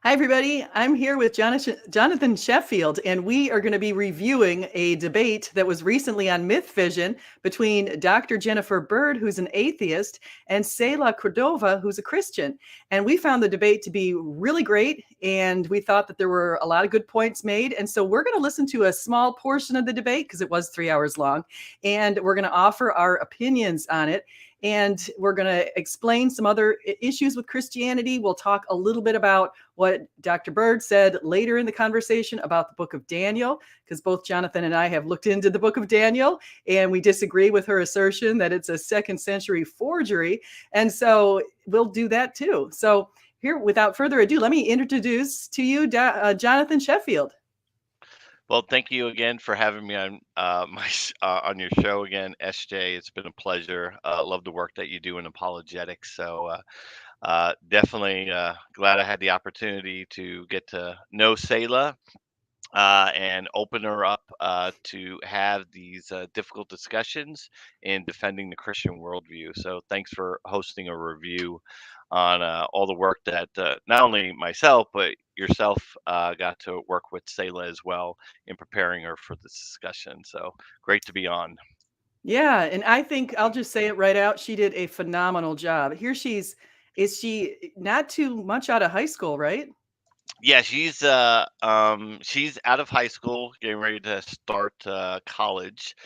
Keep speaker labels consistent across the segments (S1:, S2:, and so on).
S1: Hi, everybody. I'm here with Jonathan Sheffield, and we are going to be reviewing a debate that was recently on Mythvision between Dr. Jennifer Bird, who's an atheist, and Selah Cordova, who's a Christian. And we found the debate to be really great, and we thought that there were a lot of good points made. And so we're going to listen to a small portion of the debate because it was 3 hours long, and we're going to offer our opinions on it. And we're going to explain some other issues with Christianity. We'll talk a little bit about what Dr. Bird said later in the conversation about the book of Daniel, because both Jonathan and I have looked into the book of Daniel, and we disagree with her assertion that it's a 2nd century forgery. And so we'll do that too. So here, without further ado, let me introduce to you Jonathan Sheffield.
S2: Well, thank you again for having me on on your show again, SJ. It's been a pleasure. Love the work that you do in apologetics. So definitely glad I had the opportunity to get to know Selah and open her up to have these difficult discussions in defending the Christian worldview. So thanks for hosting a review on all the work that not only myself, but yourself got to work with Selah as well in preparing her for this discussion. So great to be on.
S1: Yeah, and I think I'll just say it right out. She did a phenomenal job. Here is she not too much out of high school, right?
S2: Yeah, she's out of high school, getting ready to start college.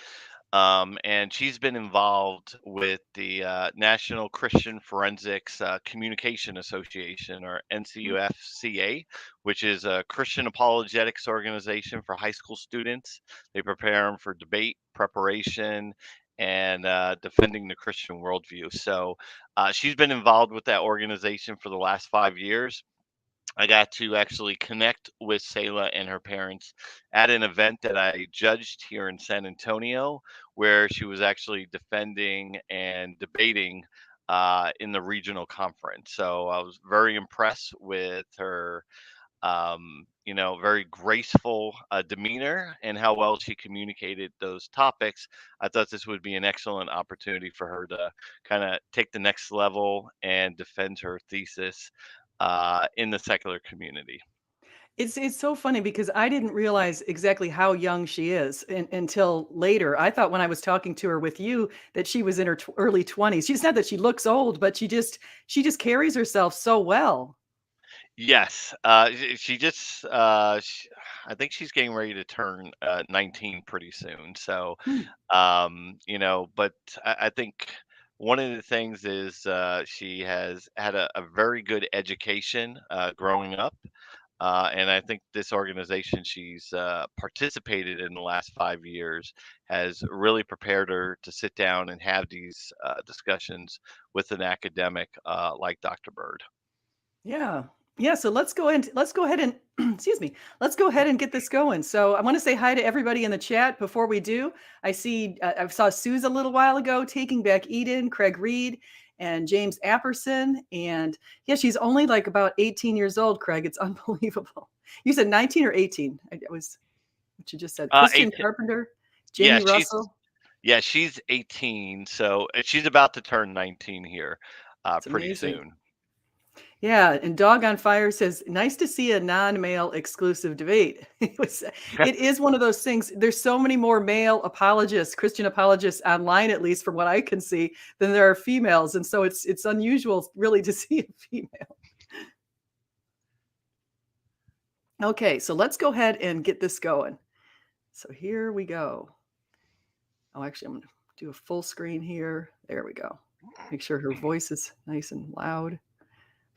S2: And she's been involved with the National Christian Forensics Communication Association, or NCUFCA, which is a Christian apologetics organization for high school students. They prepare them for debate preparation and defending the Christian worldview. So she's been involved with that organization for the last 5 years. I got to actually connect with Selah and her parents at an event that I judged here in San Antonio, where she was actually defending and debating in the regional conference. So I was very impressed with her, very graceful demeanor and how well she communicated those topics. I thought this would be an excellent opportunity for her to kind of take the next level and defend her thesis in the secular community.
S1: It's so funny because I didn't realize exactly how young she is until later. I thought when I was talking to her with you that she was in her early 20s. She's not that she looks old, but she just carries herself so well.
S2: Yes, she just, I think she's getting ready to turn 19 pretty soon. So,
S1: Hmm.
S2: but I think one of the things is she has had a very good education growing up. And I think this organization she's participated in the last 5 years has really prepared her to sit down and have these discussions with an academic like Dr. Bird.
S1: Yeah. Yeah, so let's go ahead and excuse me. Let's go ahead and get this going. So I want to say hi to everybody in the chat before we do. I saw Suze a little while ago, Taking Back Eden, Craig Reed, and James Apperson. And yeah, she's only like about 18 years old, Craig. It's unbelievable. You said 19 or 18? It was what you just said. Christian
S2: 18,
S1: Carpenter,
S2: yeah,
S1: Jamie Russell.
S2: she's 18, so she's about to turn 19 here
S1: It's
S2: pretty
S1: amazing.
S2: soon.
S1: Yeah, and Dog on Fire says, "Nice to see a non-male exclusive debate." It is one of those things. There's so many more male apologists, Christian apologists online, at least from what I can see, than there are females, and so it's unusual, really, to see a female. Okay, so let's go ahead and get this going. So here we go. Oh, actually, I'm going to do a full screen here. There we go. Make sure her voice is nice and loud.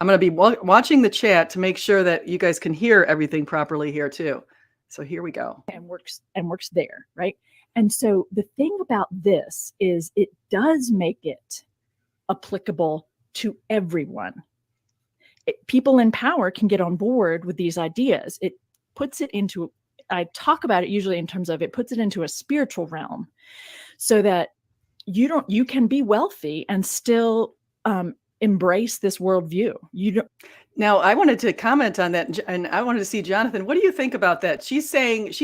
S1: I'm going to be watching the chat to make sure that you guys can hear everything properly here too. So here we go.
S3: And works there, right? And so the thing about this is it does make it applicable to everyone. People in power can get on board with these ideas. It puts it into, I talk about it usually in terms of it puts it into a spiritual realm so that you can be wealthy and still embrace this worldview. You don't.
S1: Now, I wanted to comment on that, and I wanted to see, Jonathan, what do you think about that? She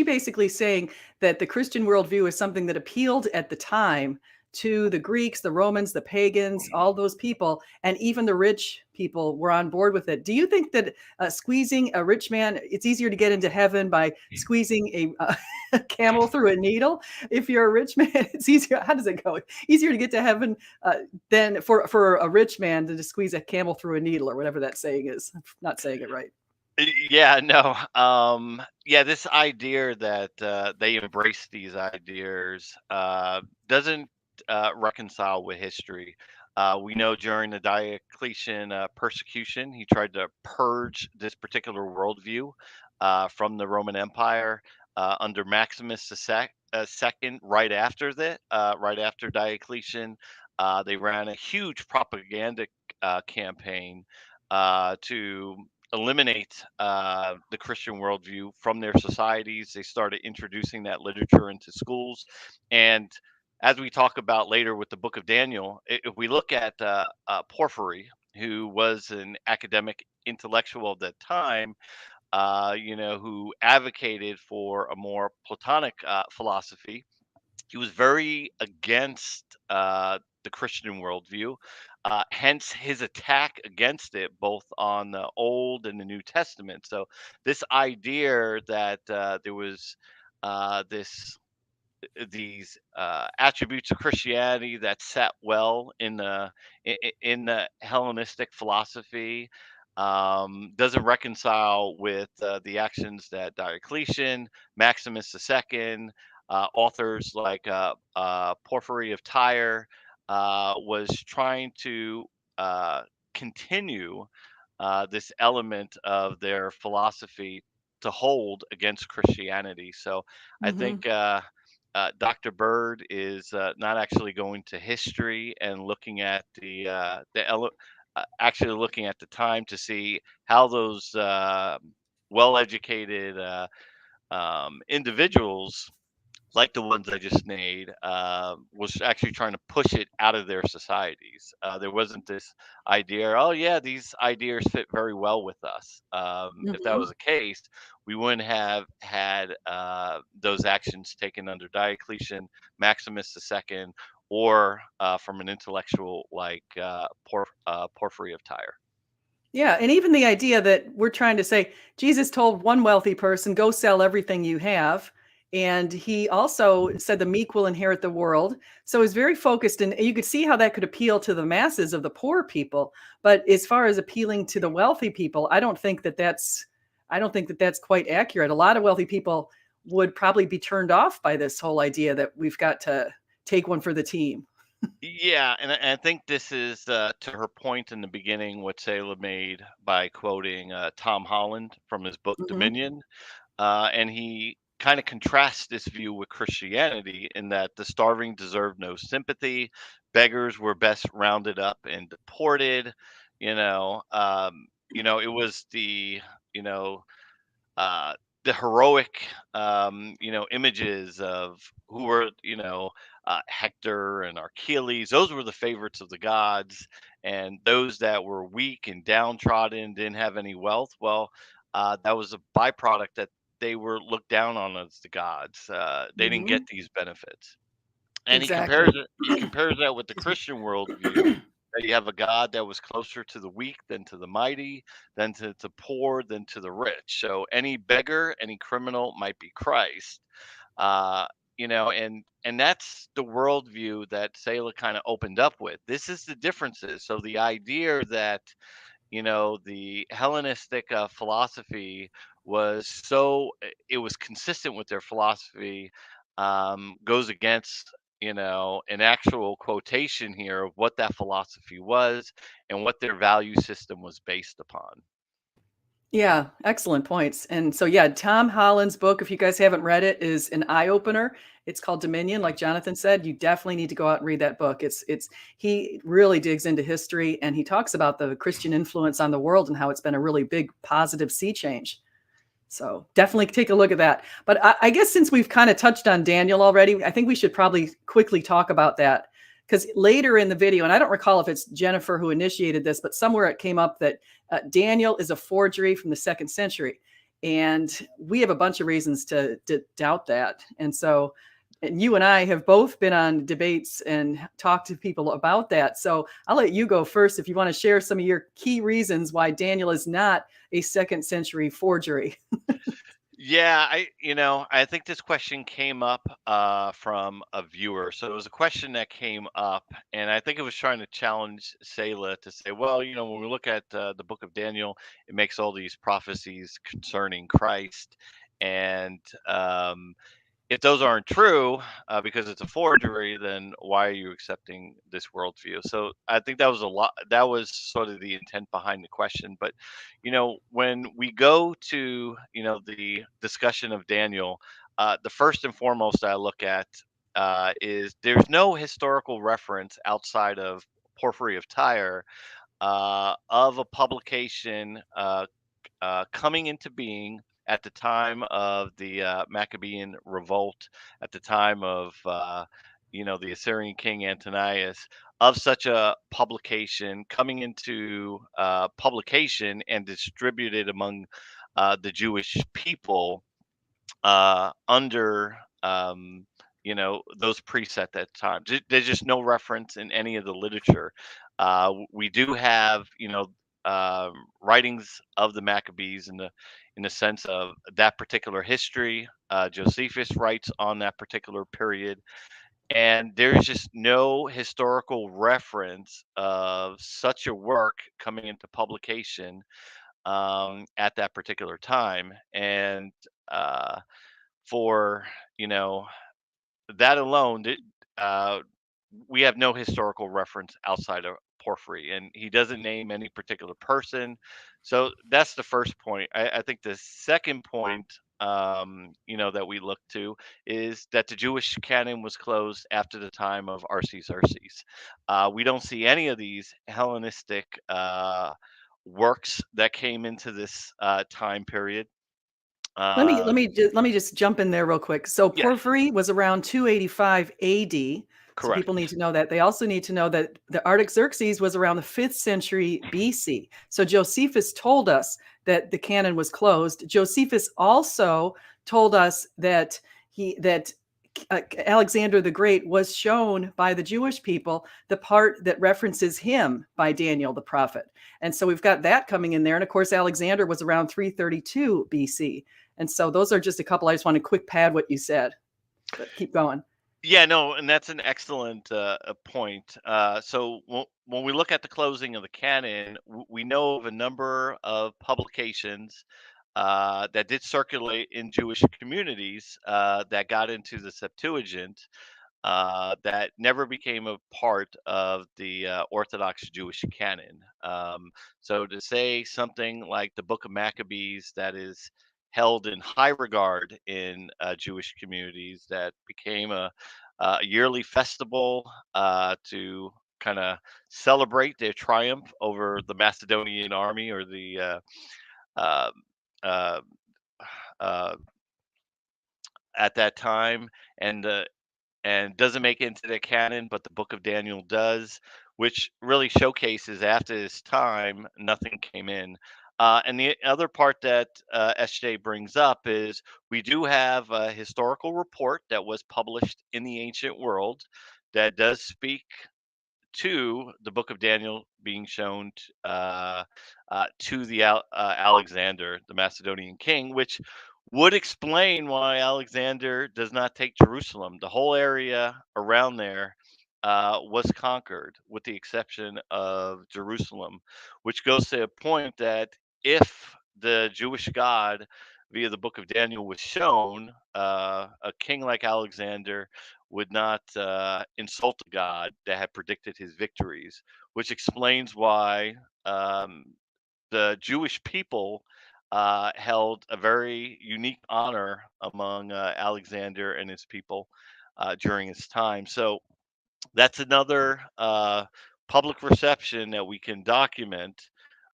S1: basically saying that the Christian worldview is something that appealed at the time to the Greeks, the Romans, the pagans, all those people, and even the rich people were on board with it. Do you think that squeezing a rich man, it's easier to get into heaven by squeezing a camel through a needle? If you're a rich man, it's easier. How does it go? Easier to get to heaven than for a rich man to squeeze a camel through a needle, or whatever that saying is. I'm not saying it right.
S2: Yeah, no. Yeah, this idea that they embrace these ideas doesn't reconcile with history. We know during the Diocletian persecution, he tried to purge this particular worldview from the Roman Empire under Maximus II. Right after Diocletian, they ran a huge propaganda campaign to eliminate the Christian worldview from their societies. They started introducing that literature into schools. And as we talk about later with the book of Daniel, if we look at Porphyry, who was an academic intellectual of that time, who advocated for a more Platonic philosophy, he was very against the Christian worldview. Hence his attack against it, both on the Old and the New Testament. So this idea that there was this these attributes of Christianity that sat well in the Hellenistic philosophy doesn't reconcile with the actions that Diocletian, Maximus II, authors like Porphyry of Tyre was trying to continue this element of their philosophy to hold against Christianity. So I think Dr. Bird is not actually going to history and looking at actually looking at the time to see how those well-educated individuals, like the ones I just named, was actually trying to push it out of their societies. There wasn't this idea, oh yeah, these ideas fit very well with us. If that was the case, we wouldn't have had those actions taken under Diocletian, Maximus II, or from an intellectual like Porphyry of Tyre.
S1: Yeah, and even the idea that we're trying to say Jesus told one wealthy person, go sell everything you have. And he also said the meek will inherit the world. So he's very focused, and you could see how that could appeal to the masses of the poor people. But as far as appealing to the wealthy people, I don't think that that's quite accurate. A lot of wealthy people would probably be turned off by this whole idea that we've got to take one for the team.
S2: Yeah, and I think this is to her point in the beginning, what Selah made by quoting Tom Holland from his book Dominion. And he kind of contrasts this view with Christianity in that the starving deserved no sympathy, beggars were best rounded up and deported. It was the heroic, images of who were, Hector and Achilles. Those were the favorites of the gods, and those that were weak and downtrodden, didn't have any wealth. Well, that was a byproduct that they were looked down on as the gods. They didn't get these benefits. And
S1: Exactly.
S2: he compares that with the Christian worldview, that you have a God that was closer to the weak than to the mighty, than to the poor, than to the rich. So any beggar, any criminal might be Christ. And that's the worldview that Selah kind of opened up with. This is the differences. So the idea that the Hellenistic philosophy it was consistent with their philosophy, goes against an actual quotation here of what that philosophy was and what their value system was based upon.
S1: Yeah, excellent points. And so, yeah, Tom Holland's book, if you guys haven't read it, is an eye opener. It's called Dominion. Like Jonathan said, you definitely need to go out and read that book. He really digs into history, and he talks about the Christian influence on the world and how it's been a really big positive sea change. So definitely take a look at that. But I guess since we've kind of touched on Daniel already, I think we should probably quickly talk about that. Because later in the video, and I don't recall if it's Jennifer who initiated this, but somewhere it came up that Daniel is a forgery from the 2nd century. And we have a bunch of reasons to doubt that. And so and you and I have both been on debates and talked to people about that. So I'll let you go first if you want to share some of your key reasons why Daniel is not a 2nd century forgery.
S2: Yeah, I think this question came up from a viewer. So it was a question that came up, and I think it was trying to challenge Selah to say, well, when we look at the book of Daniel, it makes all these prophecies concerning Christ, and if those aren't true, because it's a forgery, then why are you accepting this worldview? So I think that was a lot. That was sort of the intent behind the question. But when we go to the discussion of Daniel, the first and foremost I look at is there's no historical reference outside of Porphyry of Tyre of a publication coming into being at the time of the Maccabean revolt, at the time of the Assyrian king Antonius, of such a publication coming into publication and distributed among the Jewish people under those priests at that time. There's just no reference in any of the literature. We do have writings of the Maccabees in the sense of that particular history. Josephus writes on that particular period, and there's just no historical reference of such a work coming into publication at that particular time. And for that alone, uh, we have no historical reference outside of Porphyry, and he doesn't name any particular person. So that's the first point. I think the second point, that we look to is that the Jewish canon was closed after the time of R.C. Xerxes. We don't see any of these Hellenistic works that came into this time period.
S1: Let me just jump in there real quick. So
S2: Yes,
S1: Porphyry was around 285 AD. So people need
S2: correct.
S1: to know that. They also need to know that the Artaxerxes was around the 5th century BC. So Josephus told us that the canon was closed. Josephus also told us that Alexander the Great was shown by the Jewish people the part that references him by Daniel the prophet. And so we've got that coming in there. And of course, Alexander was around 332 BC. And so those are just a couple. I just want to quick pad what you said, but keep going.
S2: Yeah, no, and that's an excellent point. So when we look at the closing of the canon, we know of a number of publications that did circulate in Jewish communities that got into the Septuagint that never became a part of the Orthodox Jewish canon. So to say something like the Book of Maccabees that is held in high regard in Jewish communities, that became a yearly festival to kind of celebrate their triumph over the Macedonian army, or the uh, uh, uh, at that time, and doesn't make it into the canon, but the Book of Daniel does, which really showcases after this time nothing came in. And the other part that SJ brings up is we do have a historical report that was published in the ancient world that does speak to the Book of Daniel being shown to the Alexander, the Macedonian king, which would explain why Alexander does not take Jerusalem. The whole area around there was conquered, with the exception of Jerusalem, which goes to a point that if the Jewish God via the Book of Daniel was shown, a king like Alexander would not insult a god that had predicted his victories, which explains why the Jewish people held a very unique honor among Alexander and his people during his time. So that's another public reception that we can document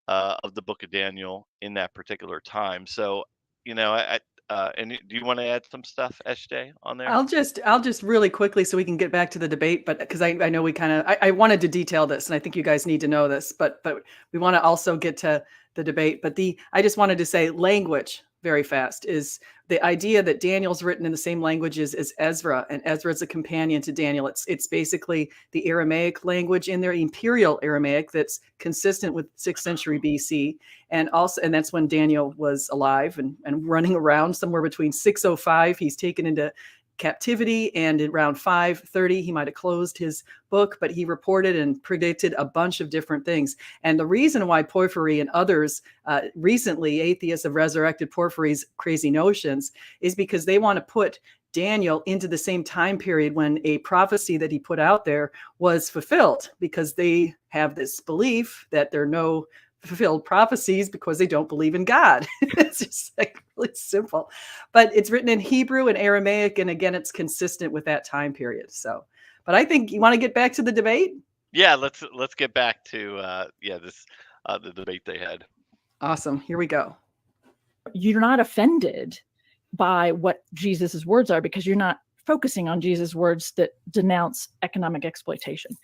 S2: of the Book of Daniel in that particular time. So, and do you want to add some stuff, SJ, on there?
S1: I'll just really quickly so we can get back to the debate, but because I know we kind of I wanted to detail this, and I think you guys need to know this, but we want to also get to the debate. But I just wanted to say language, very fast, is the idea that Daniel's written in the same languages as Ezra, and Ezra is a companion to Daniel. It's basically the Aramaic language in there, Imperial Aramaic, that's consistent with 6th century BC. And that's when Daniel was alive and running around somewhere between 605. He's taken into captivity, and around 530 he might have closed his book, but he reported and predicted a bunch of different things. And the reason why Porphyry and others recently, atheists, have resurrected Porphyry's crazy notions is because they want to put Daniel into the same time period when a prophecy that he put out there was fulfilled, because they have this belief that there are no fulfilled prophecies because they don't believe in God. It's just like really simple, but it's written in Hebrew and Aramaic, and again, it's consistent with that time period. So, but I think you want to get back to the debate.
S2: Yeah, let's get back to the debate they had.
S1: Awesome. Here we go.
S3: You're not offended by what Jesus's words are because you're not focusing on Jesus' words that denounce economic exploitation.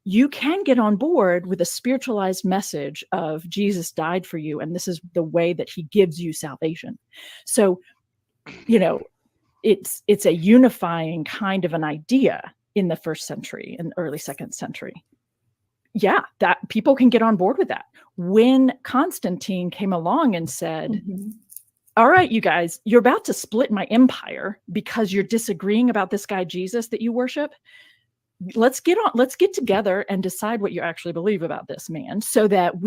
S3: You can get on board with a spiritualized message of Jesus died for you, and this is the way that he gives you salvation. So, it's a unifying kind of an idea in the 1st century and early 2nd century. Yeah, that people can get on board with that. When Constantine came along and said, all right, you guys, you're about to split my empire because you're disagreeing about this guy Jesus that you worship. Let's get together and decide what you actually believe about this man so that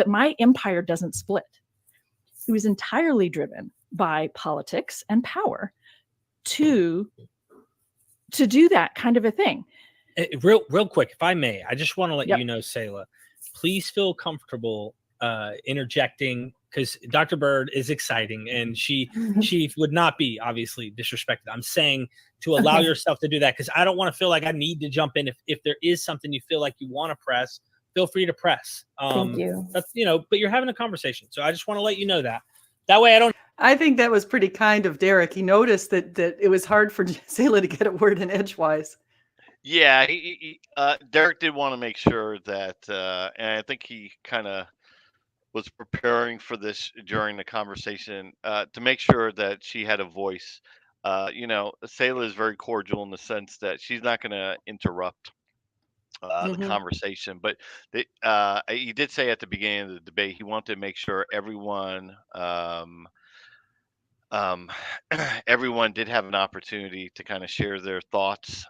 S3: my empire doesn't split. It was entirely driven by politics and power to do that kind of a thing.
S4: Real quick, if I may, I just want to let you know, Selah, please feel comfortable interjecting, because Dr. Bird is exciting and she would not be obviously disrespected. I'm saying to allow yourself to do that, because I don't want to feel like I need to jump in. If there is something you feel like you want to press, feel free to press.
S3: Thank you.
S4: That's, but you're having a conversation. So I just want to let you know that. That way
S1: I think that was pretty kind of Derek. He noticed that it was hard for Selah to get a word in edgewise.
S2: Yeah, Derek did want to make sure that, and I think he kind of was preparing for this during the conversation, to make sure that she had a voice. Selah is very cordial in the sense that she's not going to interrupt the conversation. But he did say at the beginning of the debate he wanted to make sure everyone everyone did have an opportunity to kind of share their thoughts,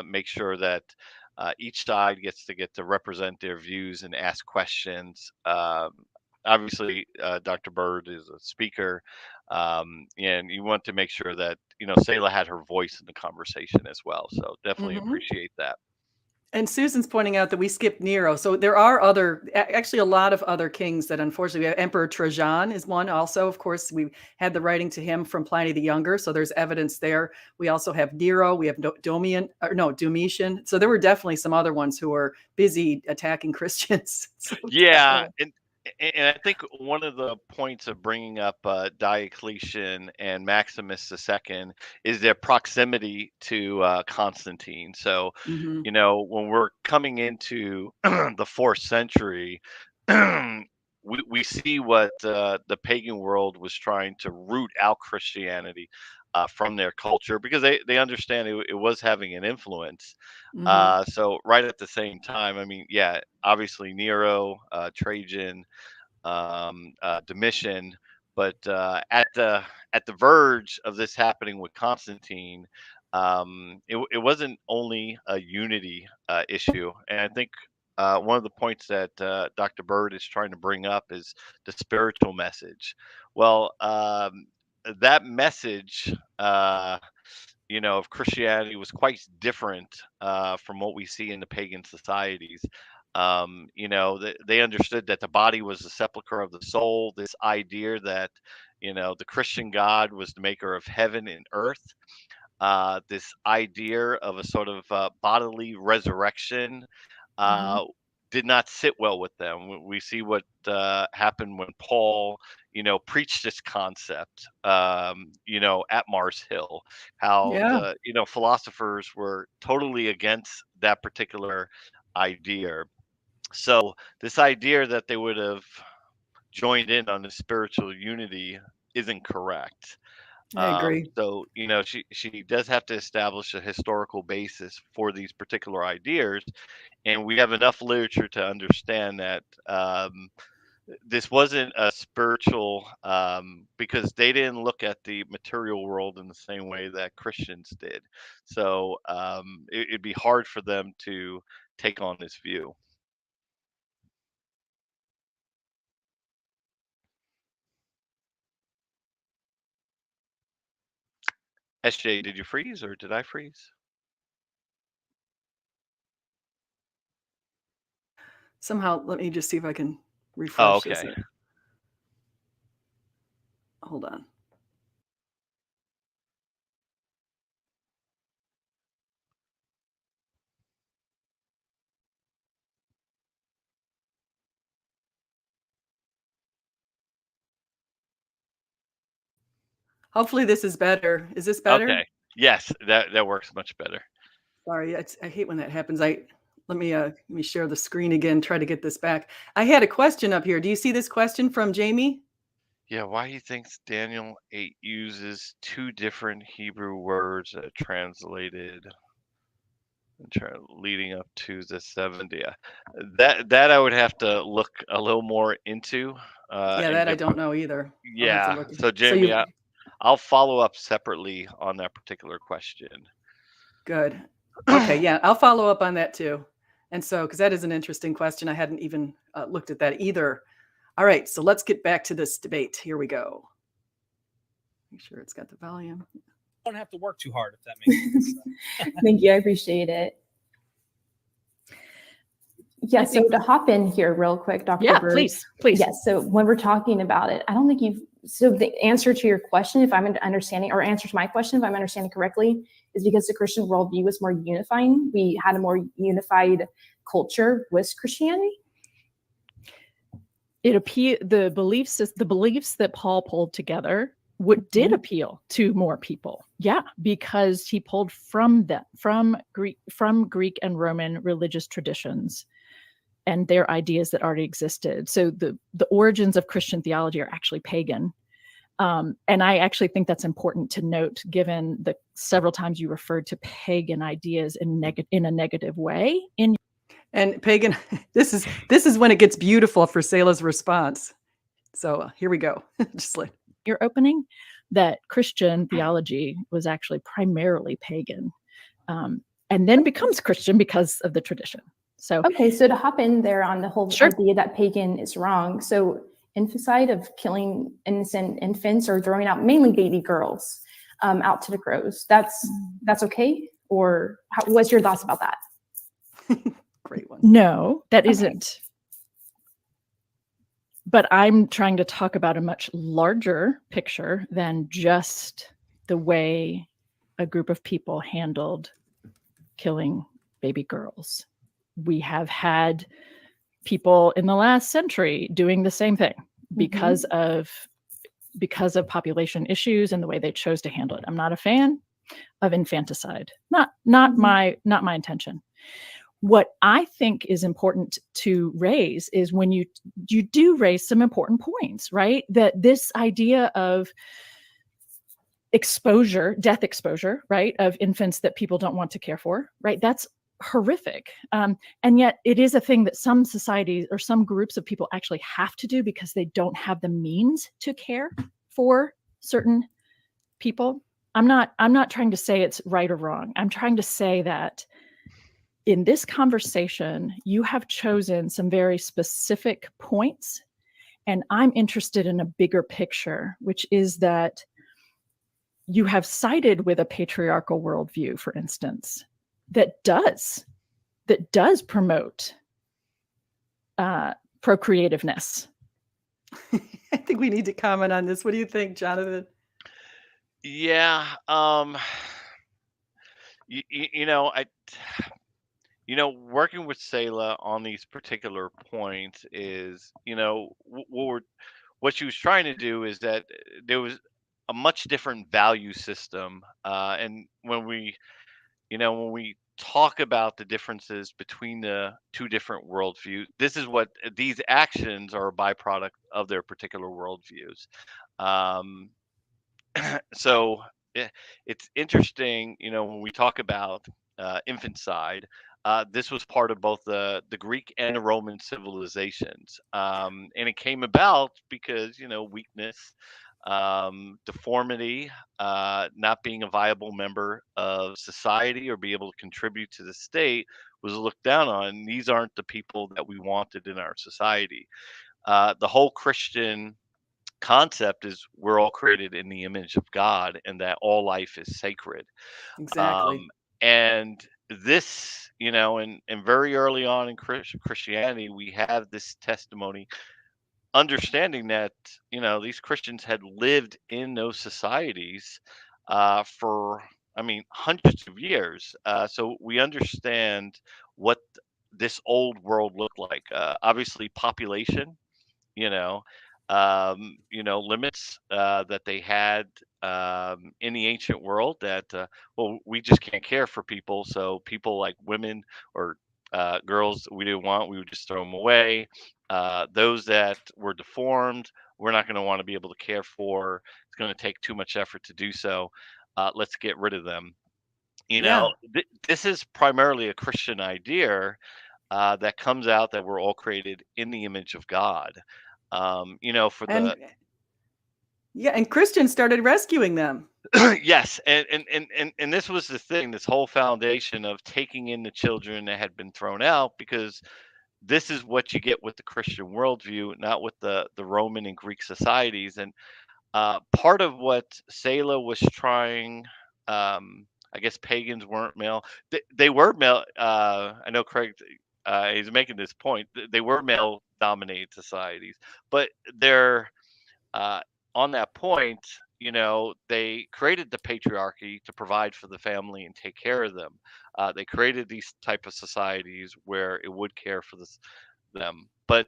S2: make sure that each side gets to represent their views and ask questions. Obviously, Dr. Bird is a speaker, and you want to make sure that Selah had her voice in the conversation as well. So definitely appreciate that.
S1: And Susan's pointing out that we skipped Nero. So there are actually a lot of other kings that unfortunately we have. Emperor Trajan is one also. Of course, we had the writing to him from Pliny the Younger. So there's evidence there. We also have Nero. We have Domitian. So there were definitely some other ones who were busy attacking Christians. So
S2: yeah. And I think one of the points of bringing up Diocletian and Maximus II is their proximity to Constantine. So, when we're coming into the 4th century, we see what the pagan world was trying to root out Christianity from their culture, because they understand it was having an influence. So right at the same time, I mean, yeah, obviously Nero, Trajan, Domitian, but at the verge of this happening with Constantine, it wasn't only a unity issue. And I think one of the points that Dr. Bird is trying to bring up is the spiritual message. Well, that message, of Christianity was quite different from what we see in the pagan societies. They understood that the body was the sepulcher of the soul. This idea that, the Christian God was the maker of heaven and earth. This idea of a sort of bodily resurrection did not sit well with them. We see what happened when Paul, preached this concept, at Mars Hill, how the philosophers were totally against that particular idea. So this idea that they would have joined in on the spiritual unity isn't correct.
S1: I agree.
S2: So, she does have to establish a historical basis for these particular ideas, and we have enough literature to understand that this wasn't a spiritual, because they didn't look at the material world in the same way that Christians did. So it'd be hard for them to take on this view. SJ, did you freeze or did I freeze?
S1: Somehow, let me just see if I can
S2: Oh,
S1: refresh this.
S2: okay.
S1: Hold on. Hopefully this is better. Is this better?
S2: Okay. Yes, that works much better.
S1: Sorry, I hate when that happens. Let me share the screen again, try to get this back. I had a question up here. Do you see this question from Jamie?
S2: Yeah, why he thinks Daniel 8 uses two different Hebrew words translated leading up to the 70. That I would have to look a little more into.
S1: Yeah,
S2: and
S1: that I
S2: get
S1: don't know either. I'll have to
S2: Yeah.
S1: look.
S2: So
S1: So
S2: Jamie,
S1: you
S2: I'll follow up separately on that particular question.
S1: good. Okay, yeah, I'll follow up on that too. And so, because that is an interesting question, I hadn't even looked at that either. All right, so let's get back to this debate. Here we go. Make sure it's got the volume.
S4: Don't have to work too hard, if that makes sense.
S5: Thank you. I appreciate it. Yeah, so to hop in here real quick, Dr.
S3: Yeah,
S5: Bird.
S3: please.
S5: Yes, so when we're talking about it, I don't think so the answer to your question, if I'm understanding, or answer to my question, if I'm understanding correctly, is because the Christian worldview was more unifying. We had a more unified culture with Christianity.
S3: The beliefs that Paul pulled together did appeal to more people. Yeah, because he pulled from Greek and Roman religious traditions and their ideas that already existed. So the origins of Christian theology are actually pagan. And I actually think that's important to note, given the several times you referred to pagan ideas in a negative way.
S1: And pagan, this is when it gets beautiful for Selah's response. So here we go. Just like
S3: your opening, that Christian theology was actually primarily pagan, and then becomes Christian because of the tradition. So
S5: okay, so to hop in there on the whole
S3: Sure.
S5: idea that pagan is wrong. So infanticide of killing innocent infants or throwing out mainly baby girls out to the crows, that's okay? Or what's your thoughts about that?
S1: great one.
S3: No, that isn't. But I'm trying to talk about a much larger picture than just the way a group of people handled killing baby girls. We have had people in the last century doing the same thing because of population issues and the way they chose to handle it. I'm not a fan of infanticide. Not my intention. What I think is important to raise is when you do raise some important points, right? That this idea of death exposure, right, of infants that people don't want to care for, right? That's horrific. And yet it is a thing that some societies or some groups of people actually have to do because they don't have the means to care for certain people. I'm not trying to say it's right or wrong. I'm trying to say that in this conversation, you have chosen some very specific points, and I'm interested in a bigger picture, which is that you have sided with a patriarchal worldview, for instance, that does promote procreativeness.
S1: I think we need to comment on this. What do you think, Jonathan?
S2: Yeah. Working with Selah on these particular points is, what she was trying to do is that there was a much different value system, and when we talk about the differences between the two different worldviews. This is what these actions are a byproduct of their particular worldviews. Um, so it's interesting, when we talk about infanticide. This was part of both the Greek and the Roman civilizations, and it came about because weakness, deformity, not being a viable member of society or be able to contribute to the state was looked down on. These aren't the people that we wanted in our society. The whole Christian concept is we're all created in the image of God and that all life is sacred.
S1: Exactly.
S2: And this, and very early on in Christianity, we have this testimony, understanding that, these Christians had lived in those societies for, hundreds of years. So we understand what this old world looked like. Obviously, population, you know, limits that they had in the ancient world that, well, we just can't care for people. So people like women or girls we didn't want, we would just throw them away. Those that were deformed, we're not going to want to be able to care for. It's going to take too much effort to do so. Let's get rid of them.
S1: Yeah.
S2: This is primarily a Christian idea that comes out that we're all created in the image of God. For the
S1: And Christians started rescuing them.
S2: yes, and this was the thing, this whole foundation of taking in the children that had been thrown out, because this is what you get with the Christian worldview, not with the Roman and Greek societies. And part of what Selah was trying, I guess pagans weren't male. They were male. I know Craig. He's making this point. They were male-dominated societies, but they're on that point. They created the patriarchy to provide for the family and take care of them. They created these type of societies where it would care for them. But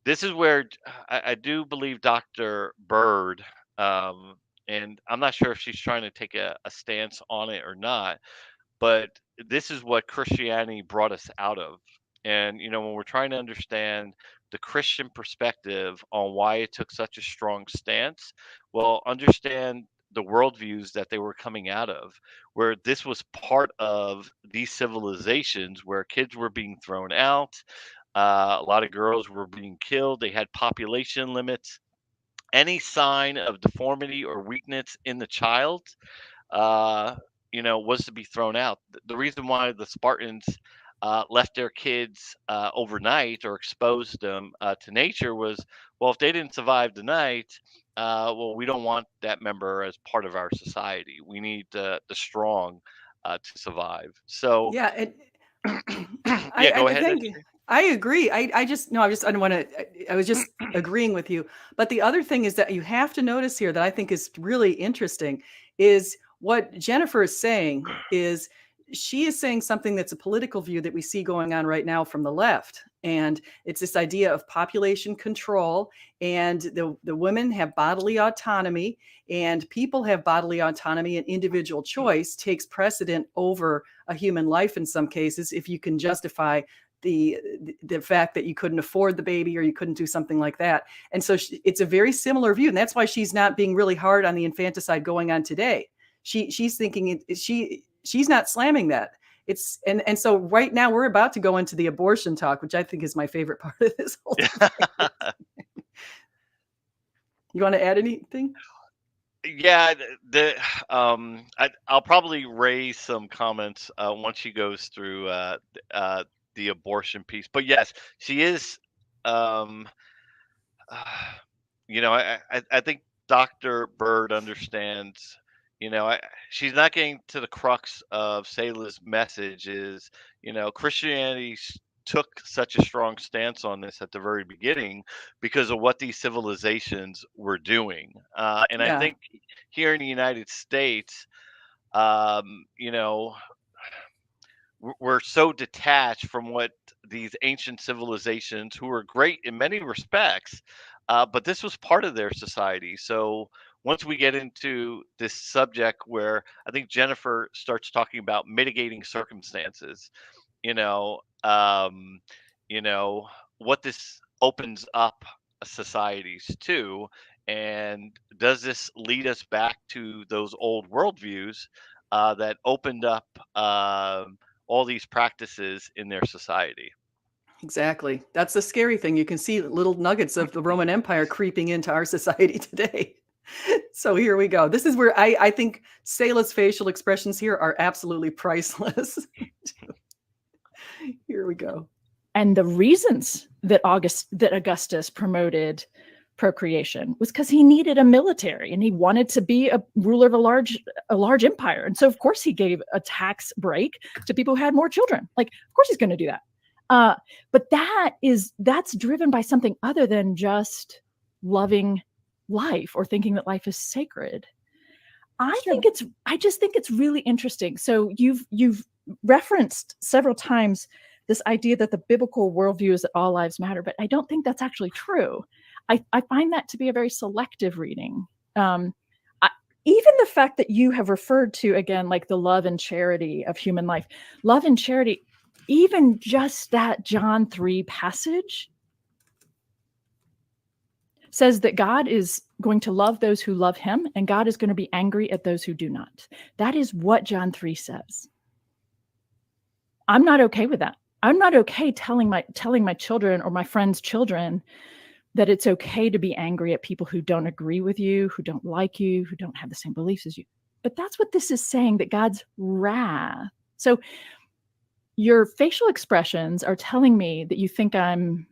S2: this is where I do believe Dr. Bird, and I'm not sure if she's trying to take a stance on it or not, but this is what Christianity brought us out of. And, when we're trying to understand the Christian perspective on why it took such a strong stance, well, understand the worldviews that they were coming out of, where this was part of these civilizations where kids were being thrown out. A lot of girls were being killed. They had population limits. Any sign of deformity or weakness in the child, was to be thrown out. The reason why the Spartans left their kids overnight or exposed them to nature was, well, if they didn't survive the night, well, we don't want that member as part of our society. We need the strong to survive. So,
S1: Yeah.
S2: yeah, go ahead.
S1: Thank you. I agree. I don't want to, I was just agreeing with you. But the other thing is that you have to notice here that I think is really interesting is what Jennifer is saying is she is saying something that's a political view that we see going on right now from the left. And it's this idea of population control, and the women have bodily autonomy, and people have bodily autonomy, and individual choice takes precedent over a human life in some cases if you can justify the fact that you couldn't afford the baby or you couldn't do something like that. And so it's a very similar view, and that's why she's not being really hard on the infanticide going on today. She's thinking she's not slamming that. It's and so right now we're about to go into the abortion talk, which I think is my favorite part of this whole thing. You want to add anything?
S2: Yeah, I'll probably raise some comments once she goes through the abortion piece. But yes, she is. I think Dr. Bird understands. She's not getting to the crux of Selah's message. Is Christianity took such a strong stance on this at the very beginning because of what these civilizations were doing. And I think here in the United States, we're so detached from what these ancient civilizations, who were great in many respects, but this was part of their society. So once we get into this subject where I think Jennifer starts talking about mitigating circumstances, you know, um, you know, what this opens up societies to, and does this lead us back to those old worldviews that opened up all these practices in their society?
S1: Exactly. That's the scary thing. You can see little nuggets of the Roman Empire creeping into our society today. So here we go. This is where I think Selah's facial expressions here are absolutely priceless. Here we go.
S3: And the reasons that Augustus promoted procreation was because he needed a military and he wanted to be a ruler of a large empire. And so of course he gave a tax break to people who had more children. Like, of course he's going to do that. But that's driven by something other than just loving life or thinking that life is sacred. I just think it's really interesting. So you've referenced several times this idea that the biblical worldview is that all lives matter, but I don't think that's actually true. I find that to be a very selective reading. Even the fact that you have referred to, again, like the love and charity of human life, love and charity, even just that John 3 passage says that God is going to love those who love him, and God is going to be angry at those who do not. That is what John 3 says. I'm not okay with that. I'm not okay telling my children or my friends' children that it's okay to be angry at people who don't agree with you, who don't like you, who don't have the same beliefs as you. But that's what this is saying, that God's wrath. So your facial expressions are telling me that you think I'm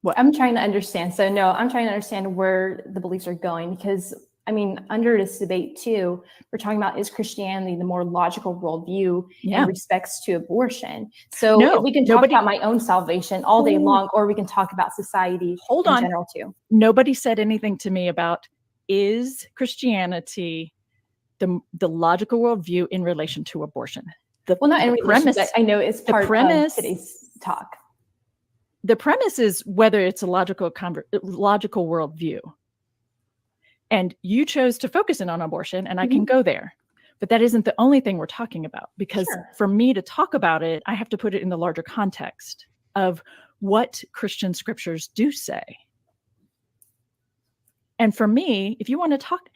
S3: what?
S5: I'm trying to understand. So no, I'm trying to understand where the beliefs are going, because I mean, under this debate too, we're talking about, is Christianity the more logical worldview in respects to abortion? So we can talk about my own salvation all day long, or we can talk about society in general too.
S3: Nobody said anything to me about, is Christianity the logical worldview in relation to abortion?
S5: Not in relation, but I know it's part of today's talk.
S3: The premise is whether it's a logical worldview. And you chose to focus in on abortion, and I can go there. But that isn't the only thing we're talking about, because for me to talk about it, I have to put it in the larger context of what Christian scriptures do say. And for me, if you want to talk,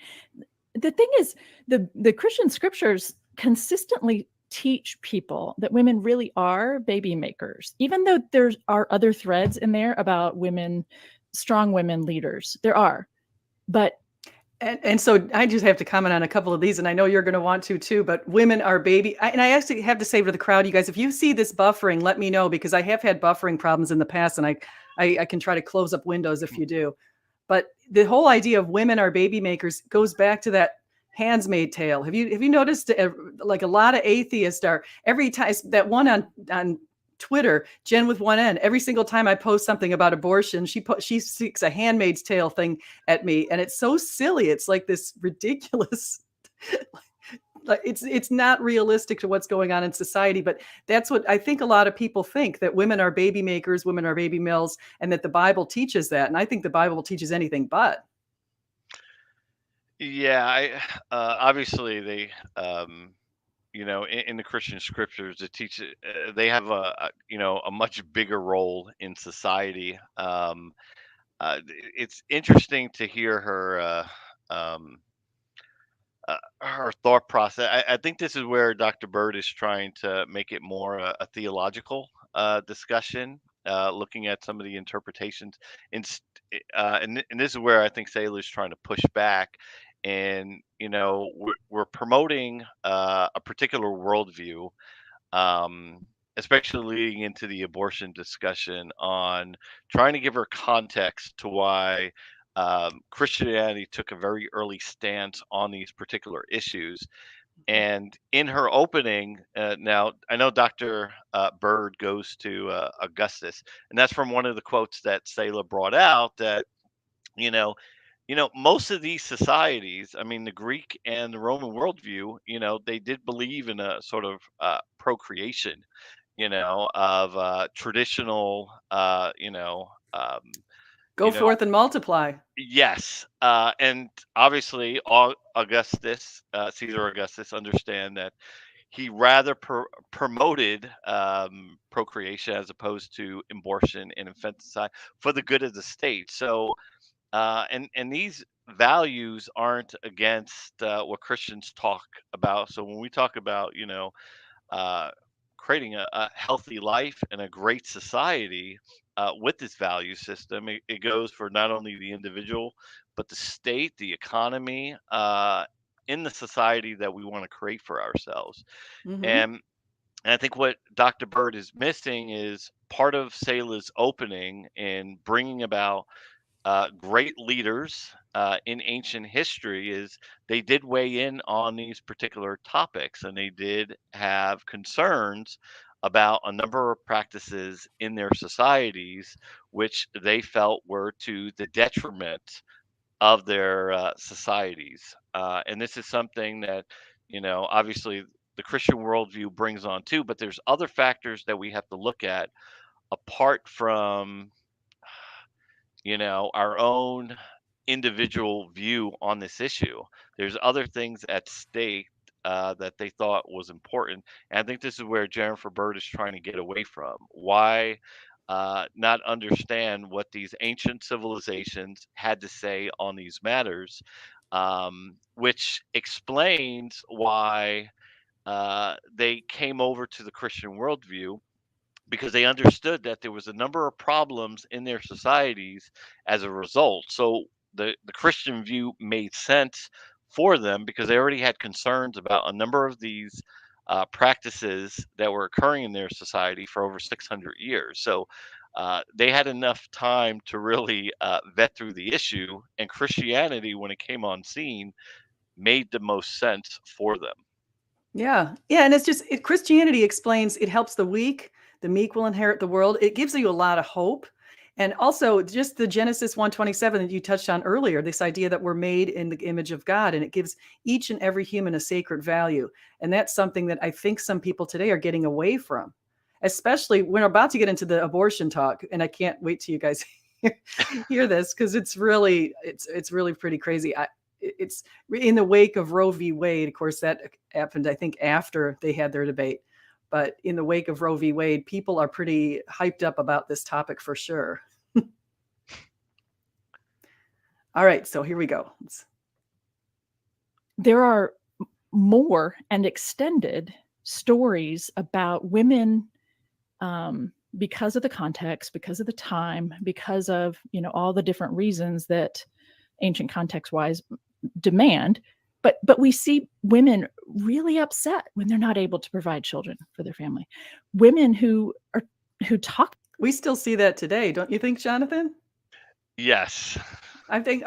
S3: the thing is, the Christian scriptures consistently teach people that women really are baby makers, even though there are other threads in there about women, strong women leaders. There are, but
S1: and so I just have to comment on a couple of these, and I know you're going to want to too, but women are baby. And I actually have to say to the crowd, you guys, if you see this buffering, let me know, because I have had buffering problems in the past, and I can try to close up windows if you do. But the whole idea of women are baby makers goes back to that Handmaid's Tale. Have you noticed, like, a lot of atheists are, every time, that one on Twitter, Jen with one N, every single time I post something about abortion, she seeks a Handmaid's Tale thing at me, and it's so silly. It's like this ridiculous, like it's not realistic to what's going on in society. But that's what I think a lot of people think, that women are baby makers, women are baby mills, and that the Bible teaches that. And I think the Bible teaches anything but.
S2: Yeah, obviously they, in the Christian scriptures, it teaches, they have a much bigger role in society. It's interesting to hear her thought process. I think this is where Dr. Bird is trying to make it more a theological discussion, looking at some of the interpretations. And this is where I think Selah is trying to push back. And we're promoting a particular worldview, especially leading into the abortion discussion, on trying to give her context to why Christianity took a very early stance on these particular issues. And in her opening, now I know Dr. Bird goes to Augustus, and that's from one of the quotes that Selah brought out, that most of these societies, I mean, the Greek and the Roman worldview, they did believe in a sort of procreation, of traditional,
S1: Go forth and multiply.
S2: Yes, and obviously, Caesar Augustus, understand that he rather promoted procreation as opposed to abortion and infanticide for the good of the state. So, and these values aren't against what Christians talk about. So when we talk about, uh, creating a healthy life and a great society with this value system. It goes for not only the individual, but the state, the economy, in the society that we want to create for ourselves.
S1: Hmm.
S2: And I think what Dr. Bird is missing is part of Selah's opening in bringing about great leaders in ancient history is they did weigh in on these particular topics, and they did have concerns about a number of practices in their societies which they felt were to the detriment of their societies. And this is something that, obviously the Christian worldview brings on too, but there's other factors that we have to look at apart from our own individual view on this issue. There's other things at stake that they thought was important. And I think this is where Jennifer Bird is trying to get away from. Why not understand what these ancient civilizations had to say on these matters, which explains why they came over to the Christian worldview, because they understood that there was a number of problems in their societies as a result. So the Christian view made sense for them because they already had concerns about a number of these practices that were occurring in their society for over 600 years. So they had enough time to really vet through the issue, and Christianity, when it came on scene, made the most sense for them.
S1: Yeah. Yeah. And it's just Christianity explains it helps the weak, the meek will inherit the world. It gives you a lot of hope. And also just the Genesis 1:27 that you touched on earlier, this idea that we're made in the image of God, and it gives each and every human a sacred value. And that's something that I think some people today are getting away from, especially when we're about to get into the abortion talk. And I can't wait till you guys hear this, because it's really pretty crazy. It's in the wake of Roe v. Wade. Of course, that happened, I think, after they had their debate. But in the wake of Roe v. Wade, people are pretty hyped up about this topic for sure. All right, so here we go.
S3: There are more and extended stories about women, because of the context, because of the time, because of all the different reasons that ancient context-wise demand, but we see women really upset when they're not able to provide children for their family. Women who talk.
S1: We still see that today, don't you think, Jonathan?
S2: Yes.
S1: I think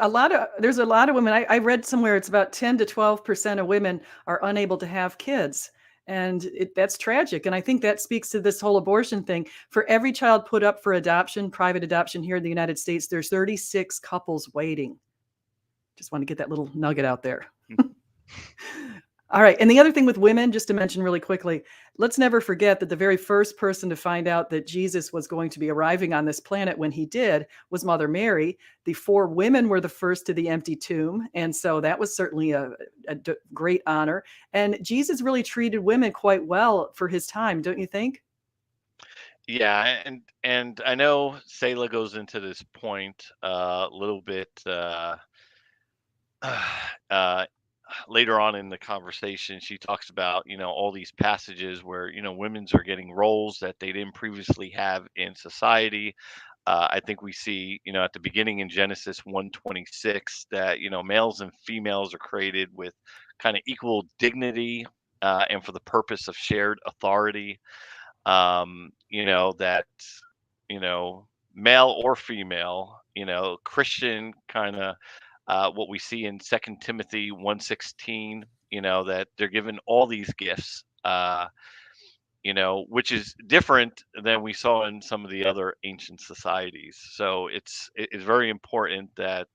S1: there's a lot of women. I read somewhere it's about 10 to 12% of women are unable to have kids. And that's tragic. And I think that speaks to this whole abortion thing. For every child put up for adoption, private adoption here in the United States, there's 36 couples waiting. Just want to get that little nugget out there. All right. And the other thing with women, just to mention really quickly, let's never forget that the very first person to find out that Jesus was going to be arriving on this planet when he did was Mother Mary. The 4 women were the first to the empty tomb. And so that was certainly a great honor. And Jesus really treated women quite well for his time, don't you think?
S2: Yeah, and I know Selah goes into this point a little bit uh, later on in the conversation. She talks about all these passages where women's are getting roles that they didn't previously have in society. I think we see at the beginning in Genesis 1:26 that males and females are created with kind of equal dignity and for the purpose of shared authority. That male or female, Christian kind of what we see in 2 Timothy 1:16, that they're given all these gifts, which is different than we saw in some of the other ancient societies. So it's very important that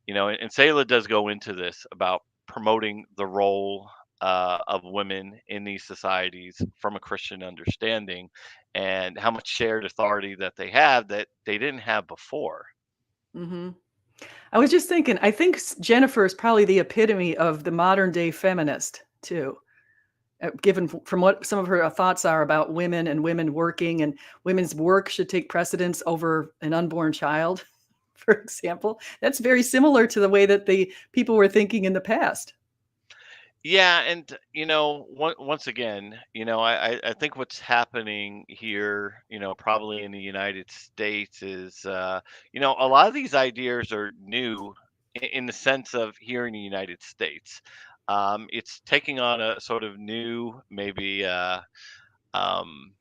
S2: and Selah does go into this about promoting the role of women in these societies from a Christian understanding, and how much shared authority that they have that they didn't have before.
S1: Hmm. I was just thinking, I think Jennifer is probably the epitome of the modern day feminist too. Given from what some of her thoughts are about women and women working, and women's work should take precedence over an unborn child, for example. That's very similar to the way that the people were thinking in the past.
S2: Yeah, and once again, I think what's happening here, probably in the United States is, a lot of these ideas are new in the sense of here in the United States. It's taking on a sort of new, maybe um,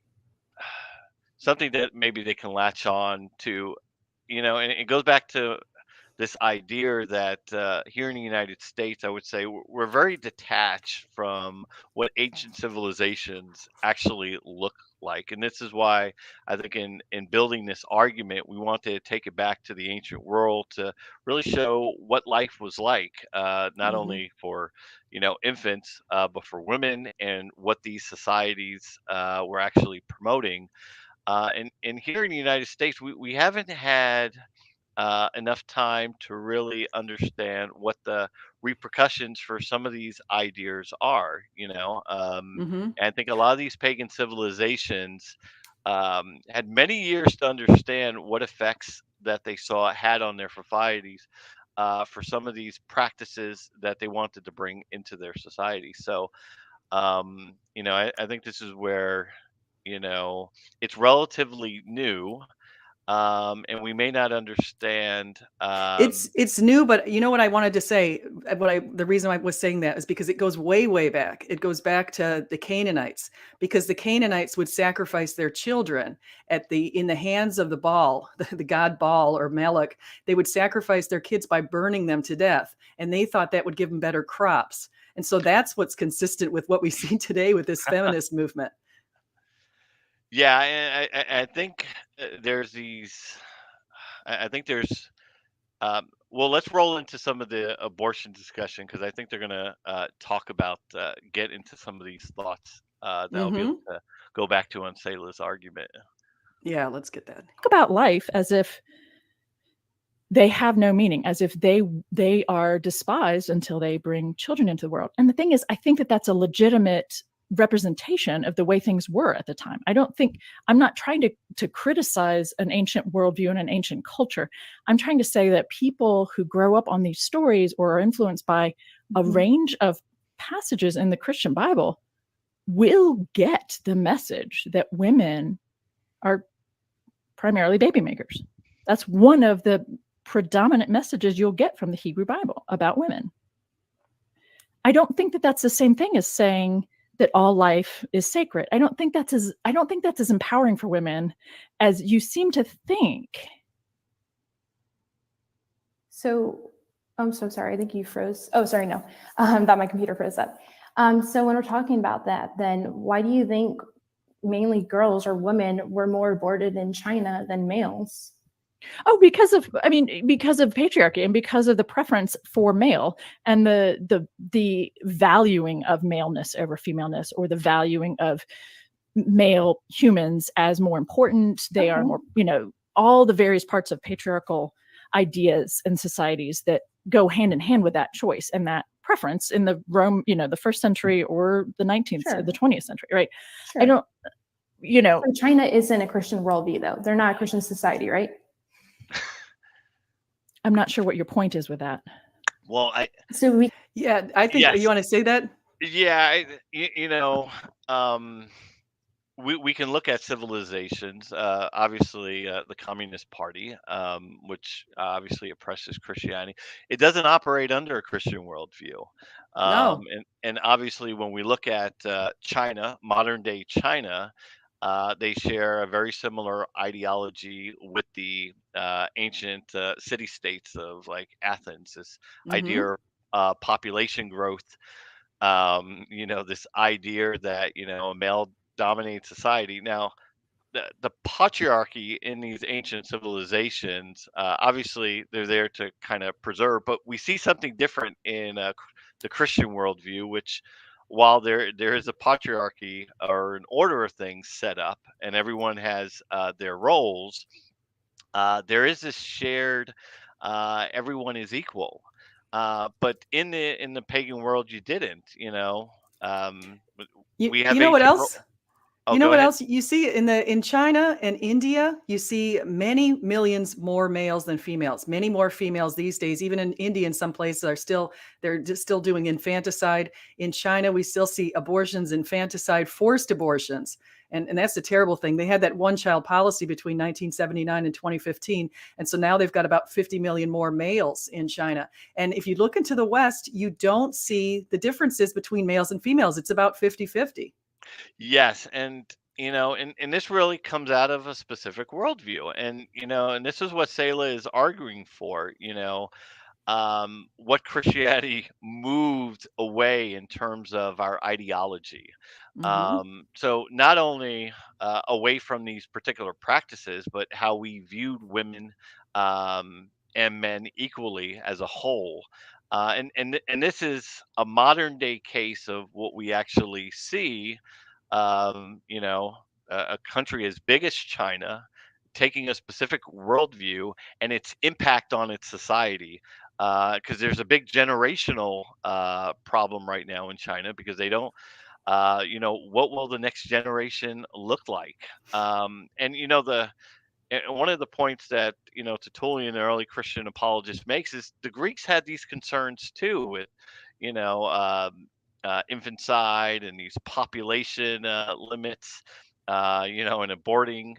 S2: something that maybe they can latch on to, and it goes back to this idea that here in the United States, I would say we're very detached from what ancient civilizations actually look like. And this is why I think in building this argument, we want to take it back to the ancient world to really show what life was like, not
S1: Hmm.
S2: only for, infants, but for women and what these societies were actually promoting. And here in the United States, we haven't had enough time to really understand what the repercussions for some of these ideas are.
S1: Hmm.
S2: And I think a lot of these pagan civilizations had many years to understand what effects that they saw had on their societies for some of these practices that they wanted to bring into their society. So, I think this is where, it's relatively new, and we may not understand.
S1: It's new, but you know what I wanted to say, the reason I was saying that is because it goes way, way back. It goes back to the Canaanites, because the Canaanites would sacrifice their children in the hands of the Baal, the god Baal or Melech. They would sacrifice their kids by burning them to death, and they thought that would give them better crops. And so that's what's consistent with what we see today with this feminist movement.
S2: Yeah, and I think there's these. I think there's. Well, let's roll into some of the abortion discussion because I think they're going to get into some of these thoughts that I'll be able
S1: Hmm.
S2: to go back to on Selah's argument.
S1: Yeah, let's get that.
S3: Talk about life as if they have no meaning, as if they are despised until they bring children into the world. And the thing is, I think that that's a legitimate representation of the way things were at the time. I'm not trying to criticize an ancient worldview and an ancient culture. I'm trying to say that people who grow up on these stories or are influenced by a range of passages in the Christian Bible will get the message that women are primarily baby makers. That's one of the predominant messages you'll get from the Hebrew Bible about women. I don't think that that's the same thing as saying that all life is sacred. I don't think that's as empowering for women as you seem to think.
S5: So I'm so sorry. I think you froze. Oh, sorry. No, that my computer froze up. So when we're talking about that, then why do you think mainly girls or women were more aborted in China than males?
S3: Oh, because of patriarchy and because of the preference for male and the valuing of maleness over femaleness, or the valuing of male humans as more important. They are more, all the various parts of patriarchal ideas and societies that go hand in hand with that choice and that preference in the Rome, the first century or the 19th,
S5: Sure.
S3: the 20th century, right?
S5: Sure.
S3: I don't,
S5: So China isn't a Christian worldview, though. They're not a Christian society, right?
S3: I'm not sure what your point is with that.
S2: Well,
S5: I think
S1: Yes. You want to say that?
S2: Yeah, we can look at civilizations. Obviously, the Communist Party, which obviously oppresses Christianity, it doesn't operate under a Christian worldview.
S1: No.
S2: And obviously, when we look at China, modern day China, they share a very similar ideology with the ancient city states of like Athens. This idea of population growth. This idea that a male dominates society. Now, the patriarchy in these ancient civilizations, obviously, they're there to kind of preserve, but we see something different in the Christian worldview, which, while there is a patriarchy or an order of things set up, and everyone has their roles, there is this shared everyone is equal. But in the pagan world, you didn't. We have
S1: You know what
S2: ancient.
S1: else?
S2: Oh,
S1: You know
S2: go
S1: what
S2: ahead.
S1: else you see in China and India? You see many millions more males than females. Many more females these days. Even in India, in some places they're just still doing infanticide. In China, we still see abortions, infanticide, forced abortions, and that's a terrible thing. They had that one-child policy between 1979 and 2015, and so now they've got about 50 million more males in China. And if you look into the West, you don't see the differences between males and females. It's about 50-50.
S2: Yes, and this really comes out of a specific worldview, and this is what Selah is arguing for. What Christianity moved away in terms of our ideology.
S1: Mhm.
S2: So not only away from these particular practices, but how we viewed women and men equally as a whole. And this is a modern day case of what we actually see. A country as big as China taking a specific worldview and its impact on its society, because there's a big generational problem right now in China, because they don't, what will the next generation look like? And one of the points that Tertullian, the early Christian apologist, makes is the Greeks had these concerns too with you know infanticide and these population limits, and aborting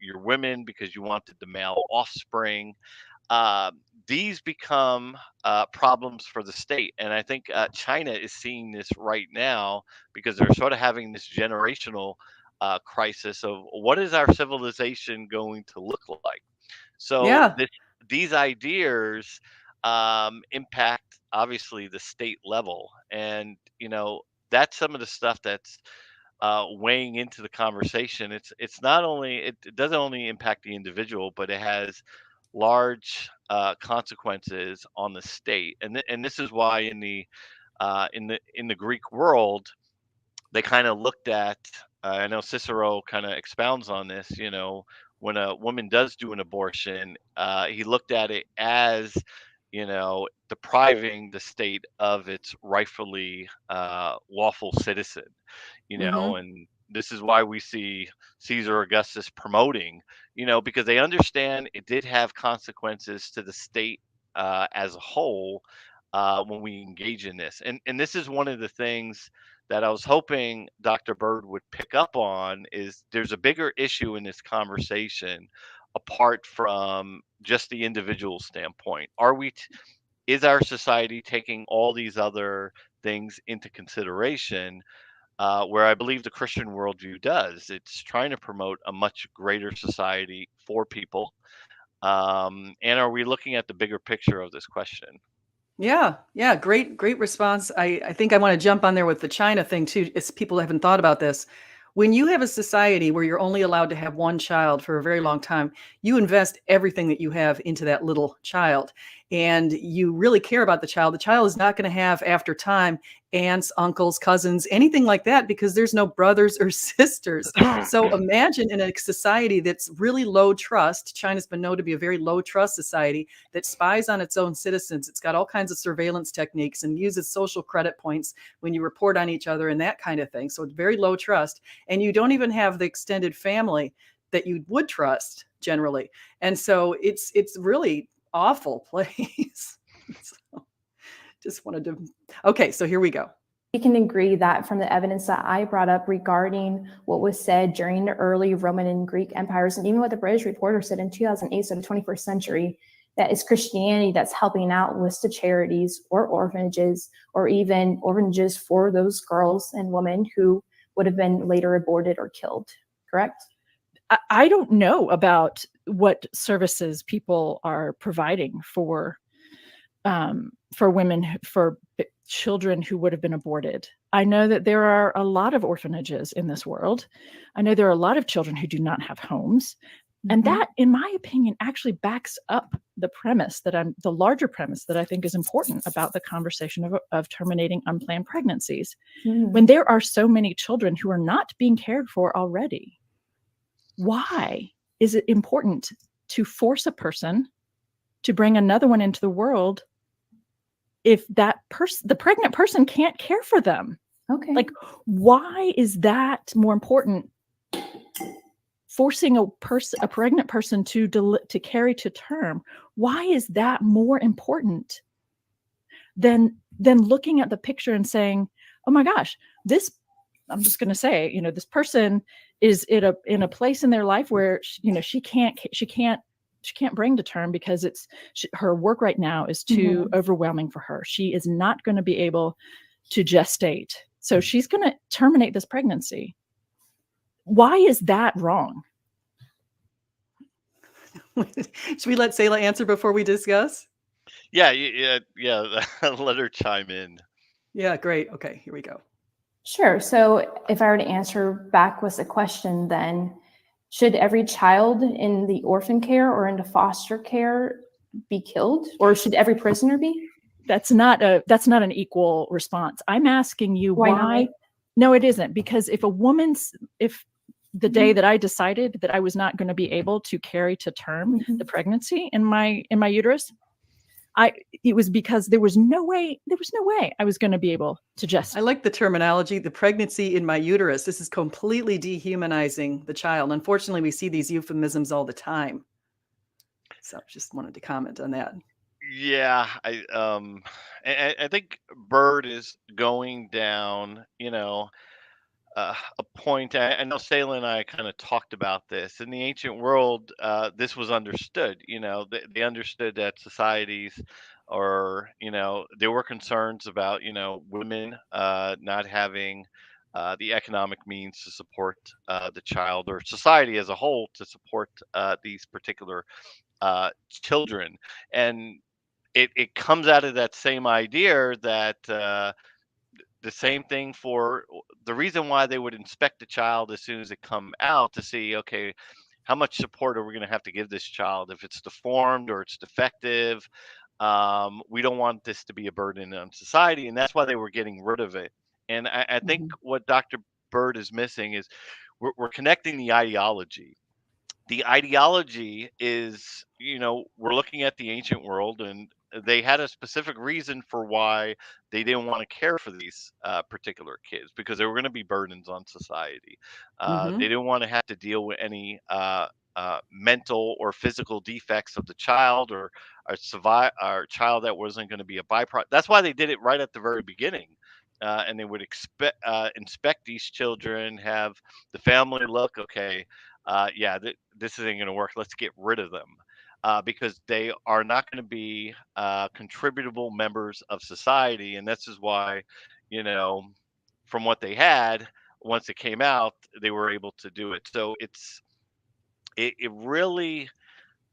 S2: your women because you wanted the male offspring. uh, these become problems for the state. And I think China is seeing this right now, because they're sort of having this generational crisis of what is our civilization going to look like. So
S1: Yeah.
S2: these ideas impact obviously the state level, and that's some of the stuff that's weighing into the conversation. It's not only, it doesn't only impact the individual, but it has large consequences on the state. And this is why in the Greek world, they kind of looked at, I know Cicero kind of expounds on this, when a woman does do an abortion, he looked at it as, depriving the state of its rightfully lawful citizen,
S1: Mhm.
S2: and this is why we see Caesar Augustus promoting, because they understand it did have consequences to the state as a whole when we engage in this. And this is one of the things that I was hoping Dr. Bird would pick up on, is there's a bigger issue in this conversation apart from just the individual standpoint. Is our society taking all these other things into consideration? Where I believe the Christian worldview does. It's trying to promote a much greater society for people. And are we looking at the bigger picture of this question?
S1: Yeah, yeah, great response. I think I want to jump on there with the China thing too, as people haven't thought about this. When you have a society where you're only allowed to have one child for a very long time, you invest everything that you have into that little child, and you really care about the child. The child is not going to have, after time, aunts, uncles, cousins, anything like that, because there's no brothers or sisters. So imagine in a society that's really low trust. China's been known to be a very low trust society that spies on its own citizens. It's got all kinds of surveillance techniques and uses social credit points when you report on each other and that kind of thing. So it's very low trust. And you don't even have the extended family that you would trust generally. And so it's really awful place. So just wanted to, okay, so here we go.
S5: We can agree that from the evidence that I brought up regarding what was said during the early Roman and Greek empires, and even what the British Reporter said in 2008, so the 21st century, that it's Christianity that's helping out with the charities or orphanages, or even orphanages for those girls and women who would have been later aborted or killed, correct?
S3: I don't know about what services people are providing for women, for children who would have been aborted. I know that there are a lot of orphanages in this world. I know there are a lot of children who do not have homes. And that, in my opinion, actually backs up the larger premise that I think is important about the conversation of terminating unplanned pregnancies. When there are so many children who are not being cared for already, why is it important to force a person to bring another one into the world if that person, the pregnant person, can't care for them?
S5: Okay.
S3: Like, why is that more important? Forcing a pregnant person to carry to term, why is that more important than looking at the picture and saying, oh my gosh, this, I'm just going to say, this person is in a place in their life where she can't bring to term because her work right now is too overwhelming for her. She is not going to be able to gestate, so she's going to terminate this pregnancy. Why is that wrong?
S1: Should we let Selah answer before we discuss?
S2: Yeah. Let her chime in.
S1: Yeah, great. Okay, here we go.
S5: Sure. So if I were to answer back with a question, then should every child in the orphan care or into foster care be killed, or should every prisoner be?
S3: That's not an equal response. I'm asking you why. No, it isn't, because if the day that I decided that I was not going to be able to carry to term the pregnancy in my uterus, it was because there was no way I was going to be able to gestate.
S1: I like the terminology, the pregnancy in my uterus. This is completely dehumanizing the child. Unfortunately, we see these euphemisms all the time. So just wanted to comment on that.
S2: Yeah, I think Bird is going down, a point. I know Selah and I kind of talked about this. In the ancient world, this was understood. They understood that societies, or there were concerns about women not having the economic means to support the child, or society as a whole to support these particular children. And it comes out of that same idea that the same thing for the reason why they would inspect the child as soon as it come out to see, okay, how much support are we going to have to give this child if it's deformed or it's defective. We don't want this to be a burden on society, and that's why they were getting rid of it. And I think what Dr. Bird is missing is we're connecting the ideology. The ideology is, we're looking at the ancient world, and they had a specific reason for why they didn't want to care for these particular kids, because they were going to be burdens on society. They didn't want to have to deal with any mental or physical defects of the child, or our child that wasn't going to be a byproduct. That's why they did it right at the very beginning. And they would inspect these children, have the family look, okay, this isn't going to work. Let's get rid of them. Because they are not going to be contributable members of society. And this is why, from what they had, once it came out, they were able to do it. So it really,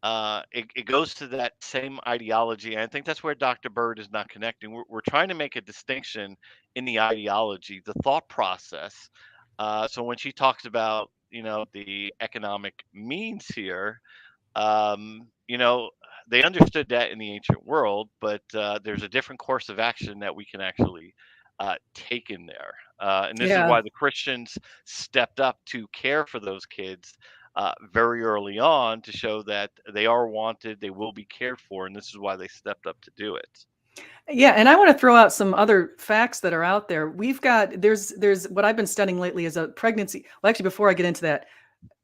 S2: it goes to that same ideology. And I think that's where Dr. Bird is not connecting. We're trying to make a distinction in the ideology, the thought process. So when she talks about, the economic means here, they understood that in the ancient world, but there's a different course of action that we can actually take in there. And this is why the Christians stepped up to care for those kids very early on, to show that they are wanted, they will be cared for, and this is why they stepped up to do it.
S1: Yeah, and I want to throw out some other facts that are out there. There's what I've been studying lately is a pregnancy. Well, actually, before I get into that,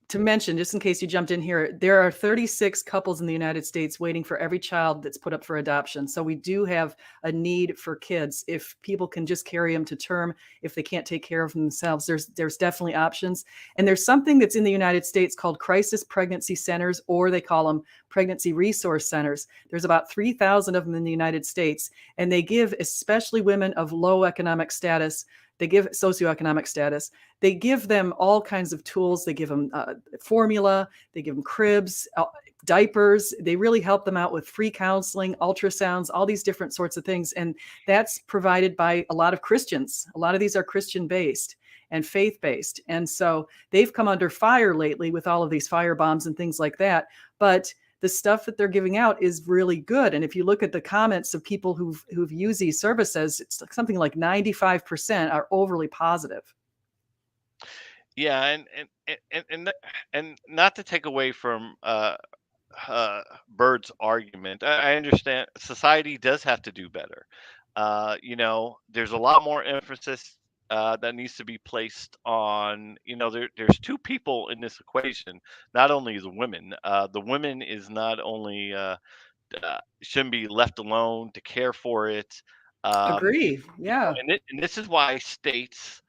S1: to mention, just in case you jumped in here, there are 36 couples in the United States waiting for every child that's put up for adoption. So we do have a need for kids. If people can just carry them to term, if they can't take care of themselves, there's definitely options. And there's something that's in the United States called crisis pregnancy centers, or they call them pregnancy resource centers. There's about 3,000 of them in the United States, and they give especially women of low economic status, they give socioeconomic status, they give them all kinds of tools. They give them formula, they give them cribs, diapers. They really help them out with free counseling, ultrasounds, all these different sorts of things. And that's provided by a lot of Christians. A lot of these are Christian-based and faith-based. And so they've come under fire lately with all of these firebombs and things like that. But the stuff that they're giving out is really good. And if you look at the comments of people who've used these services, it's something like 95% are overly positive.
S2: Yeah, and not to take away from Bird's argument. I understand society does have to do better. There's a lot more emphasis that needs to be placed on, there's two people in this equation, not only the women. The women is not only shouldn't be left alone to care for it.
S1: Agree. Yeah.
S2: And this is why states,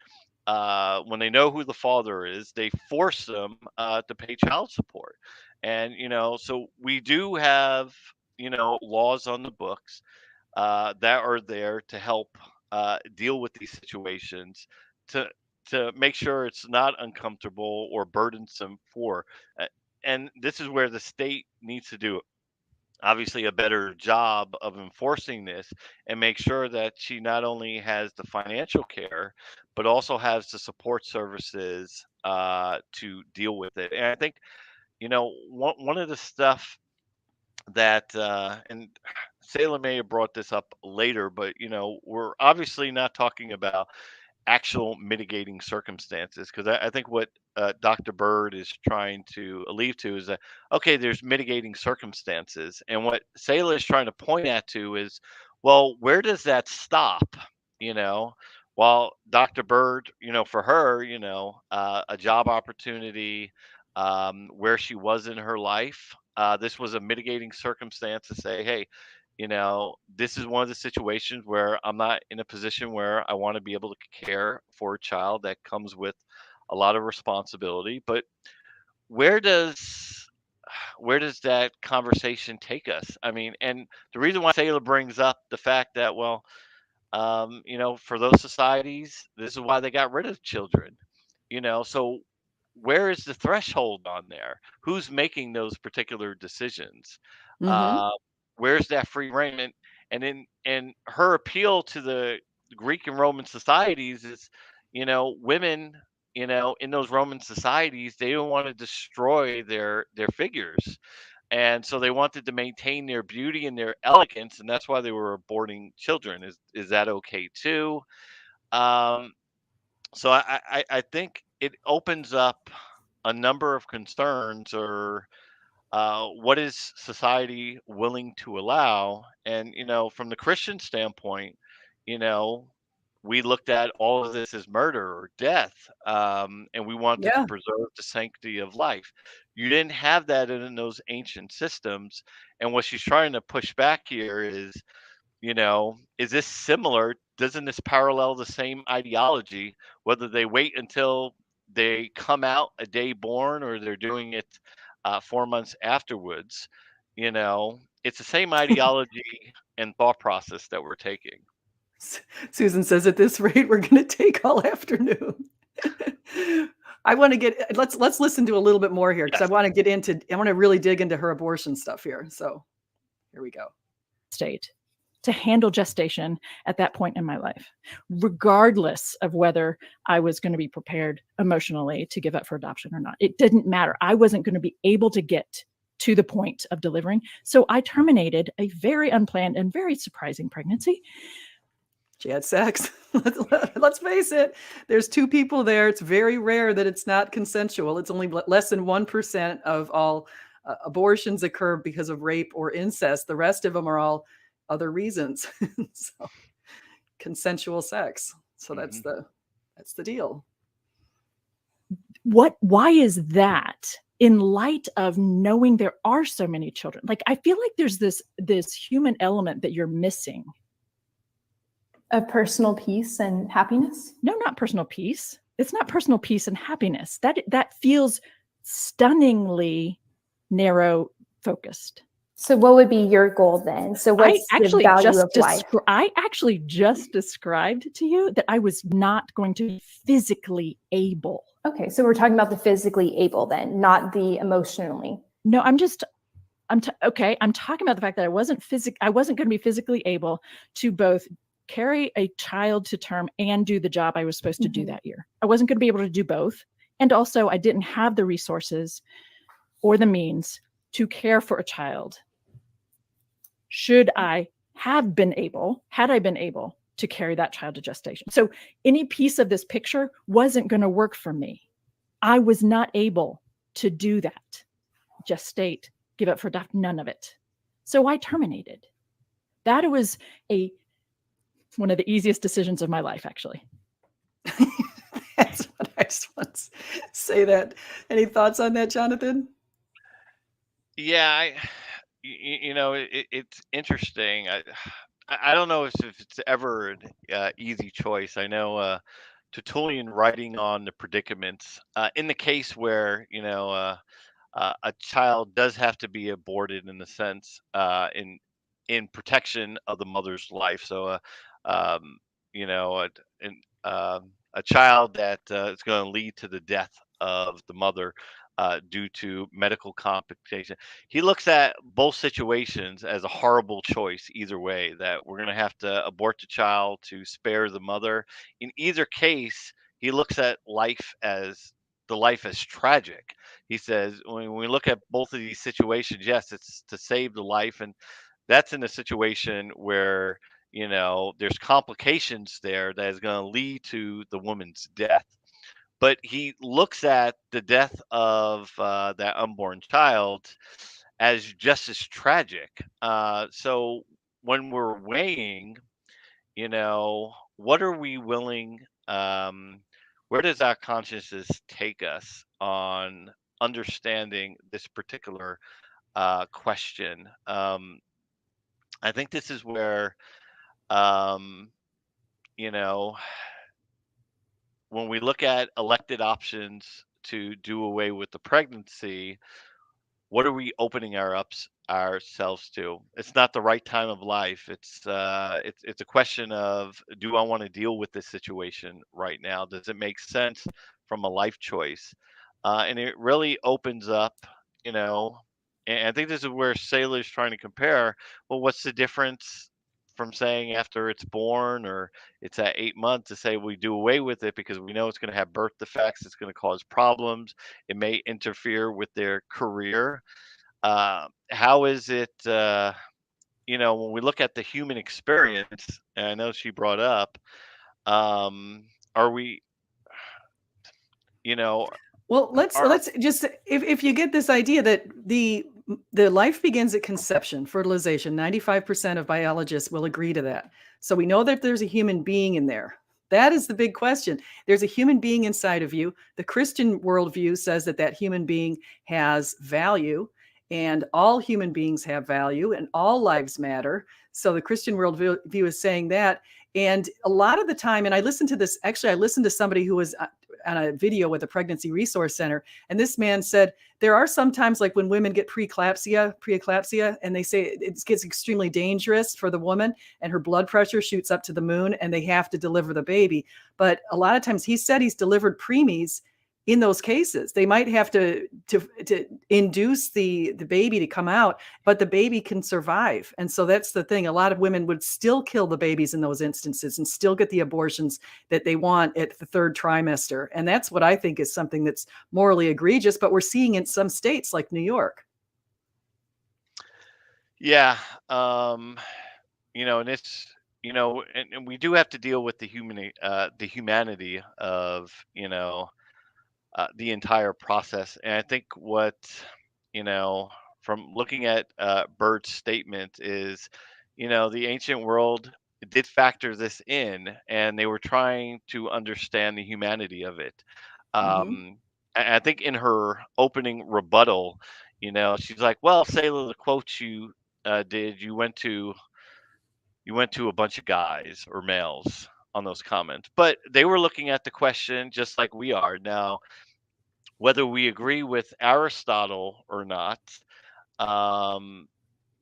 S2: when they know who the father is, they force them to pay child support. And, so we do have, laws on the books that are there to help deal with these situations, to make sure it's not uncomfortable or burdensome for. And this is where the state needs to do obviously a better job of enforcing this and make sure that she not only has the financial care but also has the support services to deal with it. And I think one of the stuff that and Selah may have brought this up later, but we're obviously not talking about actual mitigating circumstances, because I think what Dr. Bird is trying to allude to is that, okay, there's mitigating circumstances, and what Selah is trying to point at to is, well, where does that stop? While Dr. Bird, for her, a job opportunity, where she was in her life, this was a mitigating circumstance to say, hey, this is one of the situations where I'm not in a position where I want to be able to care for a child that comes with a lot of responsibility. But where does that conversation take us? I mean, and the reason why Selah brings up the fact that, well, for those societies, this is why they got rid of children. So where is the threshold on there? Who's making those particular decisions?
S1: Mm-hmm.
S2: Uh, where's that free reign? And her appeal to the Greek and Roman societies is, women, in those Roman societies, they don't want to destroy their figures. And so they wanted to maintain their beauty and their elegance, and that's why they were aborting children. Is that okay too? Um, so I think it opens up a number of concerns, or what is society willing to allow? And from the Christian standpoint, you know, we looked at all of this as murder or death, and we wanted to
S1: Yeah.
S2: preserve the sanctity of life. You didn't have that in those ancient systems, and what she's trying to push back here is, is this similar? Doesn't this parallel the same ideology, whether they wait until they come out a day born or they're doing it 4 months afterwards? It's the same ideology and thought process that we're taking.
S1: Susan says, at this rate, we're going to take all afternoon. I want to let's listen to a little bit more here, because
S2: Yes.
S1: I want to really dig into her abortion stuff here. So here we go.
S3: State to handle gestation at that point in my life, regardless of whether I was going to be prepared emotionally to give up for adoption or not. It didn't matter. I wasn't going to be able to get to the point of delivering. So I terminated a very unplanned and very surprising pregnancy.
S1: She had sex. Let's face it. There's two people there. It's very rare that it's not consensual. It's only less than 1% of all abortions occur because of rape or incest. The rest of them are all other reasons. So, consensual sex. So that's the deal.
S3: Why is that, in light of knowing there are so many children? Like, I feel like there's this human element that you're missing.
S5: Of personal peace and happiness?
S3: No, not personal peace. It's not personal peace and happiness. That feels stunningly narrow focused.
S5: So what would be your goal then? So what's the value of life?
S3: I actually just described to you that I was not going to be physically able.
S5: Okay, so we're talking about the physically able then, not the emotionally.
S3: No, I'm talking about the fact that I wasn't going to be physically able to both carry a child to term and do the job I was supposed to do that year. I wasn't going to be able to do both. And also I didn't have the resources or the means to care for a child. Had I been able to carry that child to gestation. So any piece of this picture wasn't going to work for me. I was not able to do that. Gestate, give up for adoption, none of it. So I terminated. That was one of the easiest decisions of my life, actually.
S1: That's what I just want to say that. Any thoughts on that, Jonathan?
S2: Yeah, it's interesting. I don't know if it's ever an easy choice. I know Tertullian writing on the predicaments in the case where a child does have to be aborted in the sense in protection of the mother's life. So, um, you know, a, an, a child that is going to lead to the death of the mother due to medical complication. He looks at both situations as a horrible choice either way, that we're going to have to abort the child to spare the mother. In either case, he looks at life as tragic. He says when we look at both of these situations, yes, it's to save the life, and that's in a situation where there's complications there that is going to lead to the woman's death. But he looks at the death of that unborn child as just as tragic. So when we're weighing, what are we willing? Where does our consciousness take us on understanding this particular question? I think this is where, um, you know, when we look at elected options to do away with the pregnancy, what are we opening ourselves to? It's not the right time of life. It's a question of, do I want to deal with this situation right now? Does it make sense from a life choice? And it really opens up, you know. And I think this is where Selah is trying to compare. Well, what's the difference from saying after it's born or it's at 8 months to say we do away with it because we know it's going to have birth defects, it's going to cause problems, it may interfere with their career. How is it, when we look at the human experience, and I know she brought up, are we, you know,
S1: Well, let's
S2: are,
S1: just if you get this idea that the life begins at conception, fertilization, 95% of biologists will agree to that. So we know that there's a human being in there. That is the big question. There's a human being inside of you. The Christian worldview says that that human being has value, and all human beings have value, and all lives matter. So the Christian worldview is saying that. And a lot of the time, and I listened to this, actually, I listened to somebody who was on a video with the Pregnancy Resource Center. And this man said, there are some times like when women get preeclampsia, and they say it gets extremely dangerous for the woman and her blood pressure shoots up to the moon and they have to deliver the baby. But a lot of times he said he's delivered preemies in those cases. They might have to induce the baby to come out, but the baby can survive. And so that's the thing. A lot of women would still kill the babies in those instances and still get the abortions that they want at the third trimester. And that's what I think is something that's morally egregious, but we're seeing in some states like New York.
S2: yeah, and it's, and we do have to deal with the humanity of, the entire process. And I think what, from looking at Bird's statement is, the ancient world did factor this in and they were trying to understand the humanity of it. I think in her opening rebuttal, she's like, well, Selah, the quote you did, you went to a bunch of guys or males on those comments, but they were looking at the question just like we are now. Whether we agree with Aristotle or not, um,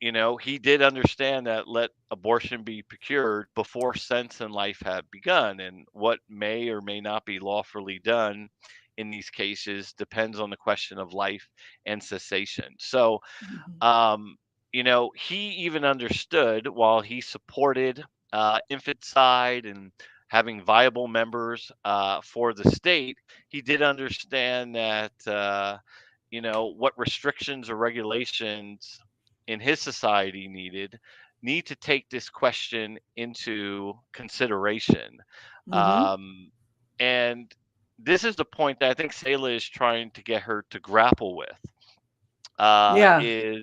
S2: he did understand that let abortion be procured before sense and life had begun, and what may or may not be lawfully done in these cases depends on the question of life and cessation. So, he even understood, while he supported infanticide and having viable members for the state, he did understand that, what restrictions or regulations in his society need to take this question into consideration. And this is the point that I think Selah is trying to get her to grapple with.
S1: Yeah.
S2: is,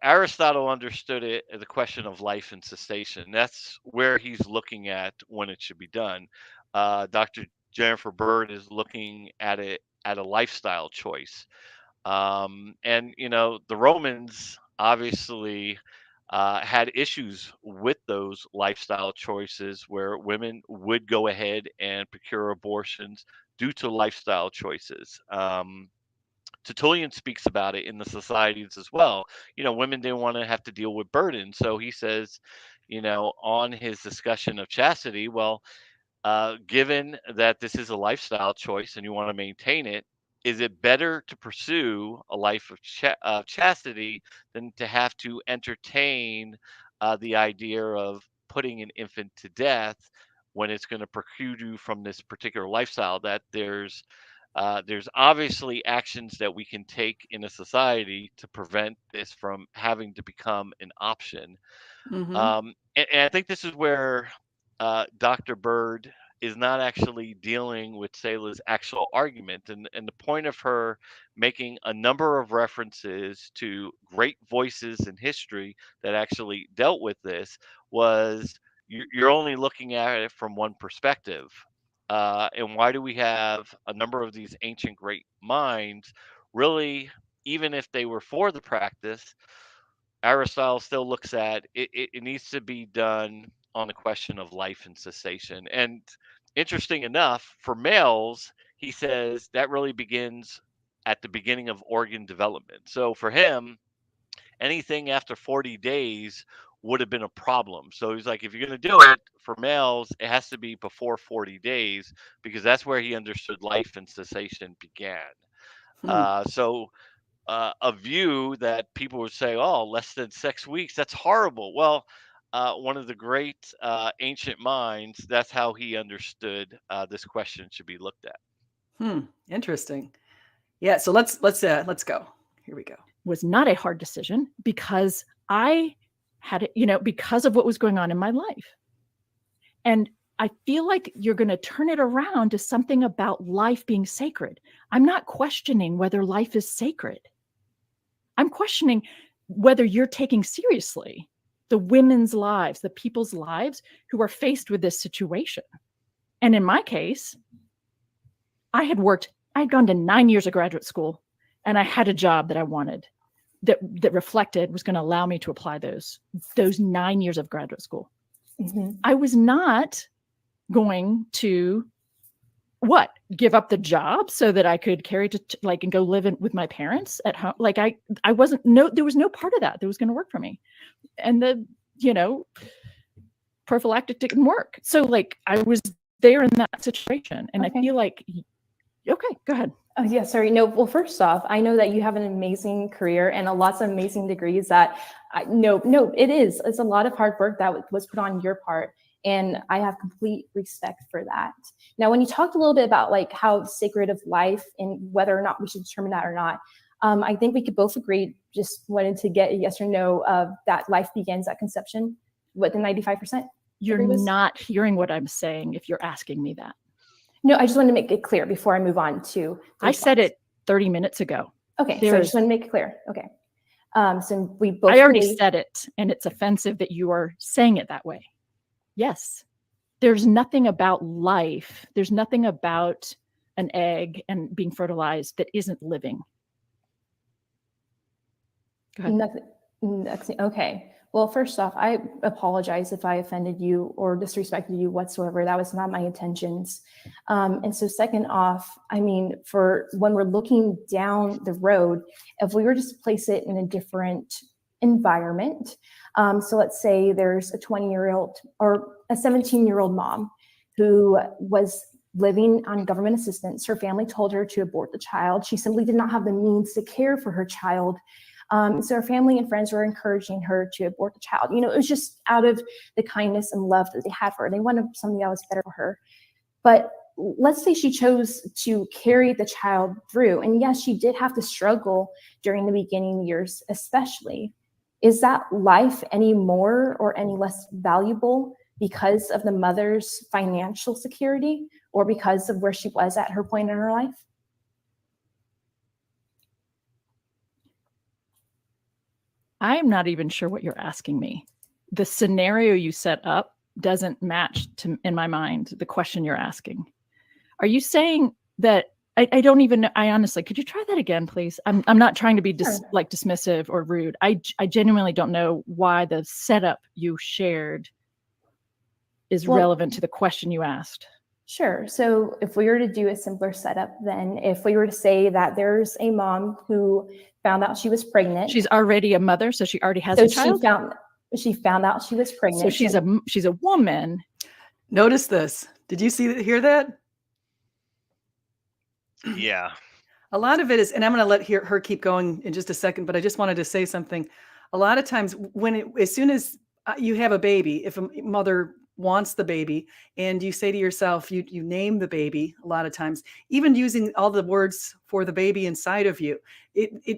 S2: Aristotle understood it as a question of life and cessation. That's where he's looking at when it should be done. Dr. Jennifer Bird is looking at it at a lifestyle choice. And, the Romans obviously had issues with those lifestyle choices where women would go ahead and procure abortions due to lifestyle choices. Tertullian speaks about it in the societies as well. Women didn't want to have to deal with burden. So he says, on his discussion of chastity, well, given that this is a lifestyle choice and you want to maintain it, is it better to pursue a life of chastity than to have to entertain the idea of putting an infant to death when it's going to preclude you from this particular lifestyle? That there's obviously actions that we can take in a society to prevent this from having to become an option.
S1: Hmm.
S2: And I think this is where Dr. Bird is not actually dealing with Selah's actual argument. And the point of her making a number of references to great voices in history that actually dealt with this was you're only looking at it from one perspective. And why do we have a number of these ancient great minds? Really, even if they were for the practice, Aristotle still looks at it, it needs to be done on the question of life and cessation. And interesting enough, for males, he says that really begins at the beginning of organ development. So for him, anything after 40 days would have been a problem. So he's like, if you're going to do it for males, it has to be before 40 days because that's where he understood life and cessation began.
S1: Hmm.
S2: So a view that people would say, oh, less than 6 weeks, that's horrible. Well, one of the great ancient minds, that's how he understood this question should be looked at.
S1: Interesting. Yeah. So let's go. Here we go.
S3: Was not a hard decision because I had it, because of what was going on in my life. And I feel like you're going to turn it around to something about life being sacred. I'm not questioning whether life is sacred. I'm questioning whether you're taking seriously the women's lives, the people's lives who are faced with this situation. And in my case, I'd gone to 9 years of graduate school and I had a job that I wanted that reflected was going to allow me to apply those 9 years of graduate school.
S5: Mm-hmm.
S3: I was not going to give up the job so that I could carry to and go live with my parents at home. Like I wasn't, there was no part of that was going to work for me. And the, prophylactic didn't work. So I was there in that situation. And
S5: Okay.
S3: I feel like, okay, go ahead.
S5: Oh, yeah, sorry. No, well, first off, I know that you have an amazing career and lots of amazing degrees that it's a lot of hard work that was put on your part. And I have complete respect for that. Now, when you talked a little bit about how sacred of life and whether or not we should determine that or not, I think we could both agree, just wanted to get a yes or no of that life begins at conception, the 95%?
S3: You're not hearing what I'm saying if you're asking me that.
S5: No, I just want to make it clear before I move on to.
S3: I said it 30 minutes ago.
S5: Okay, so I just want to make it clear. Okay. So we both.
S3: I already said it, and it's offensive that you are saying it that way. Yes. There's nothing about life. There's nothing about an egg and being fertilized that isn't living. Go ahead.
S5: Nothing. Okay. Well, first off, I apologize if I offended you or disrespected you whatsoever. That was not my intentions. And so second off, for when we're looking down the road, if we were to place it in a different environment, so let's say there's a 20-year-old or a 17-year-old mom who was living on government assistance. Her family told her to abort the child. She simply did not have the means to care for her child. So her family and friends were encouraging her to abort the child. It was just out of the kindness and love that they had for her. They wanted something that was better for her. But let's say she chose to carry the child through. And yes, she did have to struggle during the beginning years, especially. Is that life any more or any less valuable because of the mother's financial security or because of where she was at her point in her life?
S3: I'm not even sure what you're asking me. The scenario you set up doesn't match to, in my mind, the question you're asking. Are you saying that I don't even know? I honestly, could you try that again, please? I'm not trying to be dismissive or rude. I genuinely don't know why the setup you shared is relevant to the question you asked.
S5: Sure. So if we were to do a simpler setup, then if we were to say that there's a mom who found out she was pregnant.
S3: She's already a mother, so she already has a child.
S5: She found out she was pregnant.
S3: So she's a woman.
S1: Notice this. Did you hear that?
S2: Yeah.
S1: A lot of it is, and I'm going to let her keep going in just a second, but I just wanted to say something. A lot of times as soon as you have a baby, if a mother wants the baby and you say to yourself, you name the baby, a lot of times, even using all the words for the baby inside of you,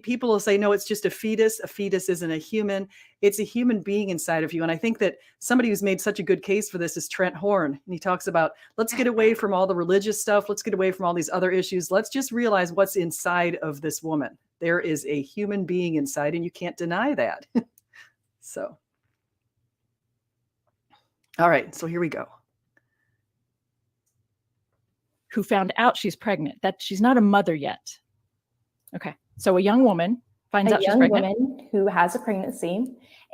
S1: people will say, no, it's just a fetus. A fetus isn't a human. It's a human being inside of you. And I think that somebody who's made such a good case for this is Trent Horn. And he talks about, let's get away from all the religious stuff. Let's get away from all these other issues. Let's just realize what's inside of this woman. There is a human being inside, and you can't deny that. So. All right, so here we go.
S3: Who found out she's pregnant, that she's not a mother yet. Okay, so a young woman finds out she's pregnant.
S5: A young woman who has a pregnancy,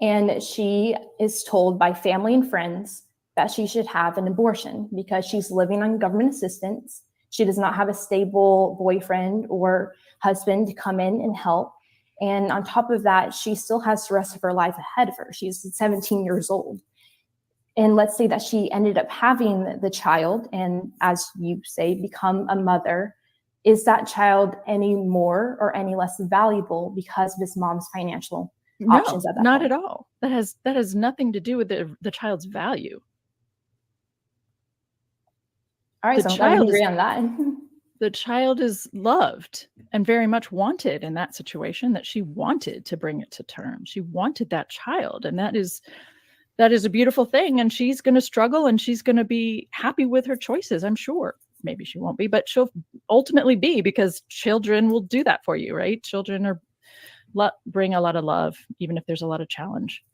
S5: and she is told by family and friends that she should have an abortion because she's living on government assistance. She does not have a stable boyfriend or husband to come in and help. And on top of that, she still has the rest of her life ahead of her. She's 17 years old. And let's say that she ended up having the child and, as you say, become a mother. Is that child any more or any less valuable because of his mom's financial options at that
S3: not
S5: point?
S3: At all. That has nothing to do with the child's value.
S5: All right, so I'm glad we agree on that.
S3: The child is loved and very much wanted in that situation, that she wanted to bring it to term. She wanted that child, and that is a beautiful thing. And she's going to struggle, and she's going to be happy with her choices, I'm sure. Maybe she won't be, but she'll ultimately be, because children will do that for you, right? Children bring a lot of love, even if there's a lot of challenge.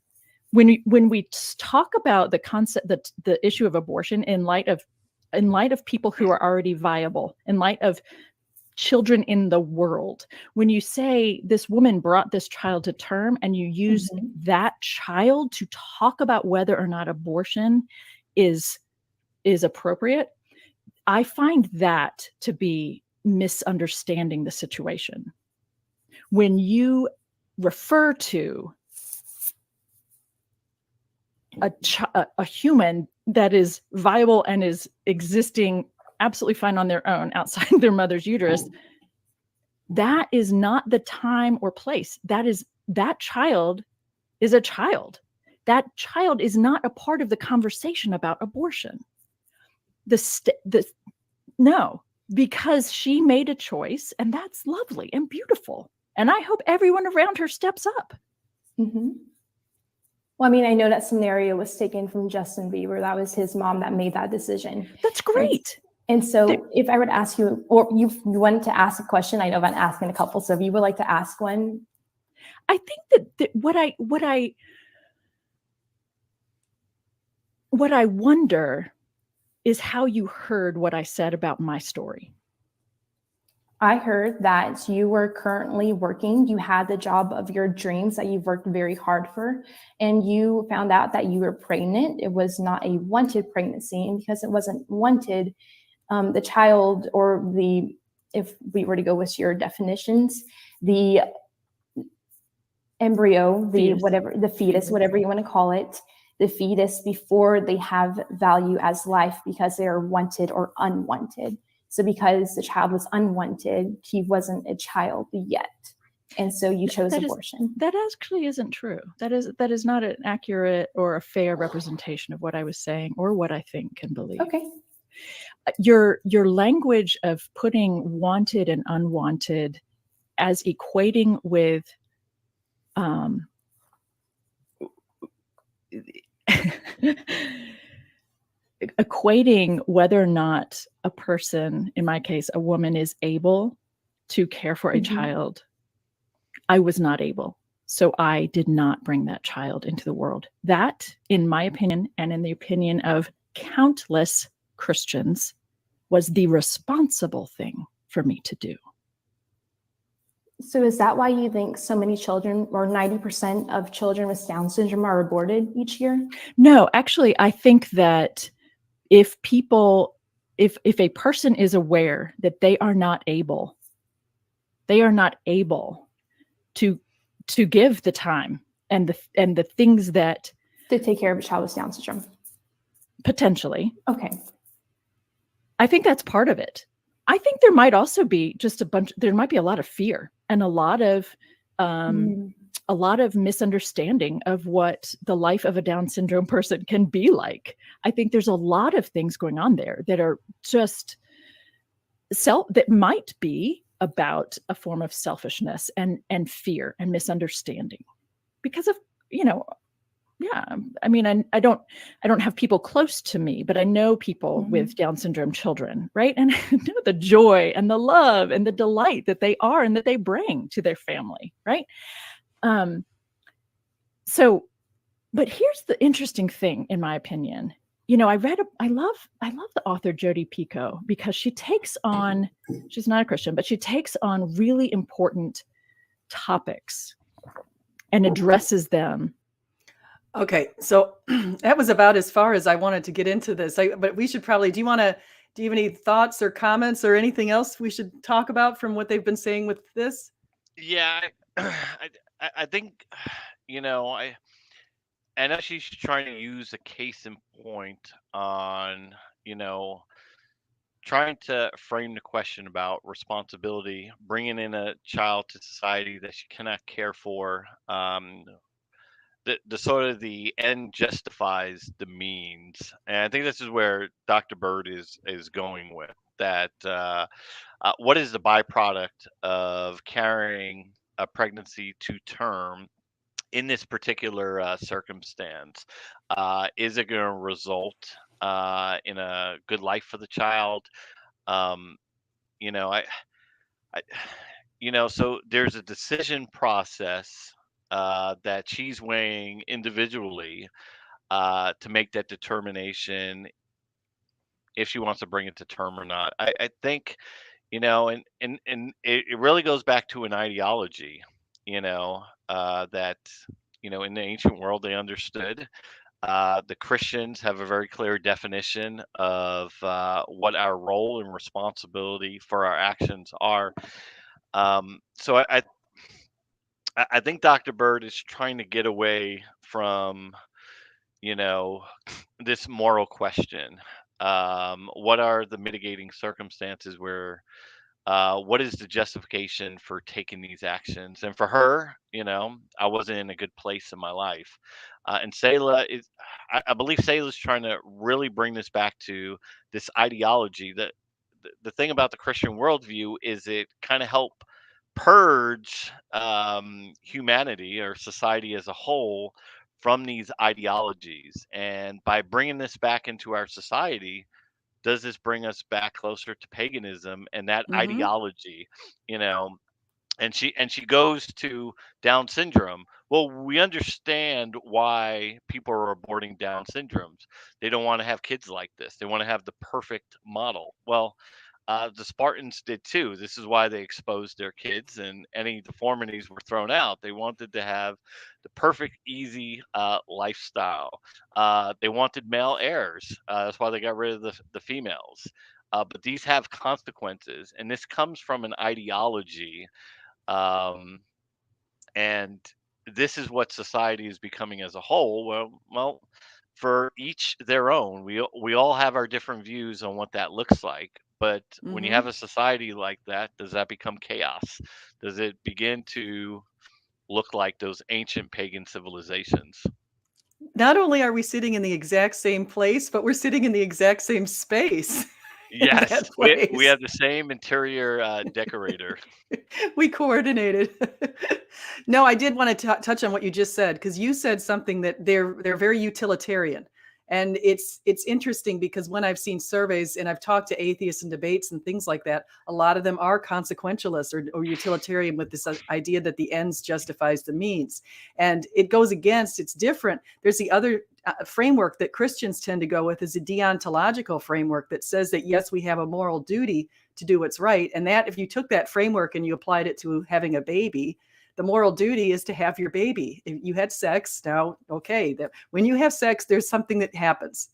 S3: When we talk about the concept, the issue of abortion in light of people who are already viable, in light of children in the world, when you say this woman brought this child to term and you use that child to talk about whether or not abortion is appropriate, I find that to be misunderstanding the situation. When you refer to a human that is viable and is existing absolutely fine on their own outside their mother's uterus, that is not the time or place. That child is a child. That child is not a part of the conversation about abortion. No, because she made a choice, and that's lovely and beautiful. And I hope everyone around her steps up.
S5: Mm-hmm. Well, I mean, I know that scenario was taken from Justin Bieber. That was his mom that made that decision.
S3: That's great.
S5: And so if I were to ask you, or you wanted to ask a question, I know I'm asking a couple, so if you would like to ask one.
S3: I think that what I wonder is how you heard what I said about my story.
S5: I heard that you were currently working, you had the job of your dreams that you've worked very hard for, and you found out that you were pregnant. It was not a wanted pregnancy, and because it wasn't wanted, the child, or if we were to go with your definitions, the embryo, the fetus, whatever you want to call it, the fetus, before they have value as life, because they are wanted or unwanted. So because the child was unwanted, he wasn't a child yet. And so you chose abortion.
S3: That actually isn't true. That is not an accurate or a fair representation of what I was saying or what I think and believe.
S5: Okay.
S3: Your language of putting wanted and unwanted as equating with equating whether or not a person, in my case, a woman, is able to care for a child. I was not able. So I did not bring that child into the world. That, in my opinion, and in the opinion of countless Christians, was the responsible thing for me to do.
S5: So is that why you think so many children, or 90% of children with Down syndrome, are aborted each year?
S3: No, actually, I think that if a person is aware that they are not able to give the time and the things that
S5: To take care of a child with Down syndrome?
S3: potentially,
S5: Okay.
S3: I think that's part of it. I think there might also be there might be a lot of fear and a lot of misunderstanding of what the life of a Down syndrome person can be like. I think there's a lot of things going on there that are just that might be about a form of selfishness and fear and misunderstanding because of, I mean, I don't have people close to me, but I know people with Down syndrome children, right? And I know the joy and the love and the delight that they are and that they bring to their family, right? But here's the interesting thing, in my opinion. I love the author Jodi Picoult because she takes on, she's not a Christian, but she takes on really important topics and addresses them.
S1: Okay, so that was about as far as I wanted to get into this. But we should probably, do you have any thoughts or comments or anything else we should talk about from what they've been saying with this?
S2: Yeah, I think, I know she's trying to use a case in point on, trying to frame the question about responsibility, bringing in a child to society that she cannot care for. The sort of the end justifies the means, and I think this is where Dr. Bird is going with that. What is the byproduct of carrying a pregnancy to term in this particular circumstance? Is it going to result in a good life for the child? So there's a decision process that she's weighing individually to make that determination if she wants to bring it to term or not. I think, and it really goes back to an ideology, that, in the ancient world they understood. The Christians have a very clear definition of what our role and responsibility for our actions are. So I think Dr. Bird is trying to get away from, this moral question. What are the mitigating circumstances where, what is the justification for taking these actions? And for her, I wasn't in a good place in my life. And Selah I believe Selah is trying to really bring this back to this ideology that the thing about the Christian worldview is it kind of help purge humanity or society as a whole from these ideologies. And by bringing this back into our society, does this bring us back closer to paganism and that ideology? And she goes to Down syndrome. Well, we understand why people are aborting Down syndromes. They don't want to have kids like this. They want to have the perfect model. Well, the Spartans did too. This is why they exposed their kids, and any deformities were thrown out. They wanted to have the perfect, easy lifestyle. They wanted male heirs. That's why they got rid of the females. But these have consequences, and this comes from an ideology. And this is what society is becoming as a whole. Well, for each their own. We all have our different views on what that looks like. But when you have a society like that, does that become chaos? Does it begin to look like those ancient pagan civilizations?
S1: Not only are we sitting in the exact same place, but we're sitting in the exact same space.
S2: Yes, we have the same interior decorator.
S1: We coordinated. No, I did want to touch on what you just said, because you said something that they're very utilitarian. And it's interesting because when I've seen surveys and I've talked to atheists and debates and things like that, a lot of them are consequentialists or utilitarian with this idea that the ends justifies the means. And it goes against, it's different. There's the other framework that Christians tend to go with is a deontological framework that says that, yes, we have a moral duty to do what's right. And that if you took that framework and you applied it to having a baby, the moral duty is to have your baby. If you had sex, now, okay, that when you have sex, there's something that happens.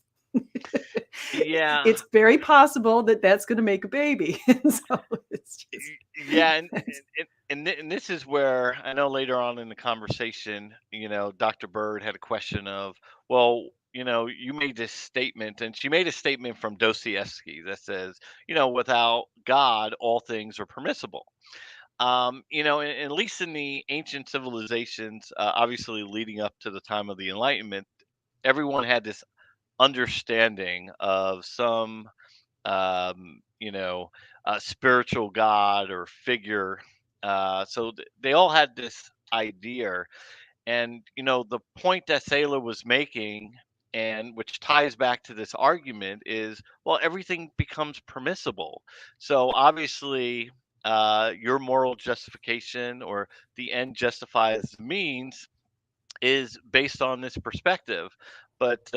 S2: Yeah.
S1: It's very possible that that's going to make a baby. So it's just,
S2: yeah, and this is where I know later on in the conversation, Dr. Bird had a question of, well, you made this statement, and she made a statement from Dostoevsky that says, without God, all things are permissible. At least in the ancient civilizations, obviously leading up to the time of the Enlightenment, everyone had this understanding of some, spiritual God or figure. So they all had this idea. And, the point that Selah was making, and which ties back to this argument, is, well, everything becomes permissible. So obviously, your moral justification or the end justifies the means is based on this perspective. But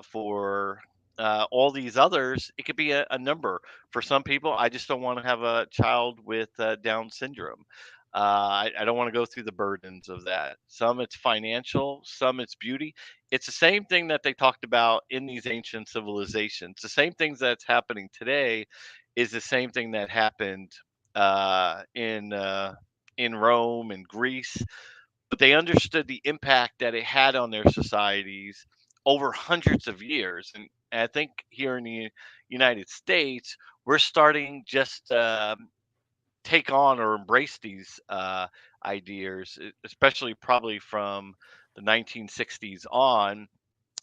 S2: for all these others, it could be a number. For some people, I just don't want to have a child with Down syndrome. I don't want to go through the burdens of that. Some it's financial, some it's beauty. It's the same thing that they talked about in these ancient civilizations. The same things that's happening today is the same thing that happened in Rome and Greece, but they understood the impact that it had on their societies over hundreds of years. And I think here in the United States, we're starting just take on or embrace these ideas, especially probably from the 1960s on.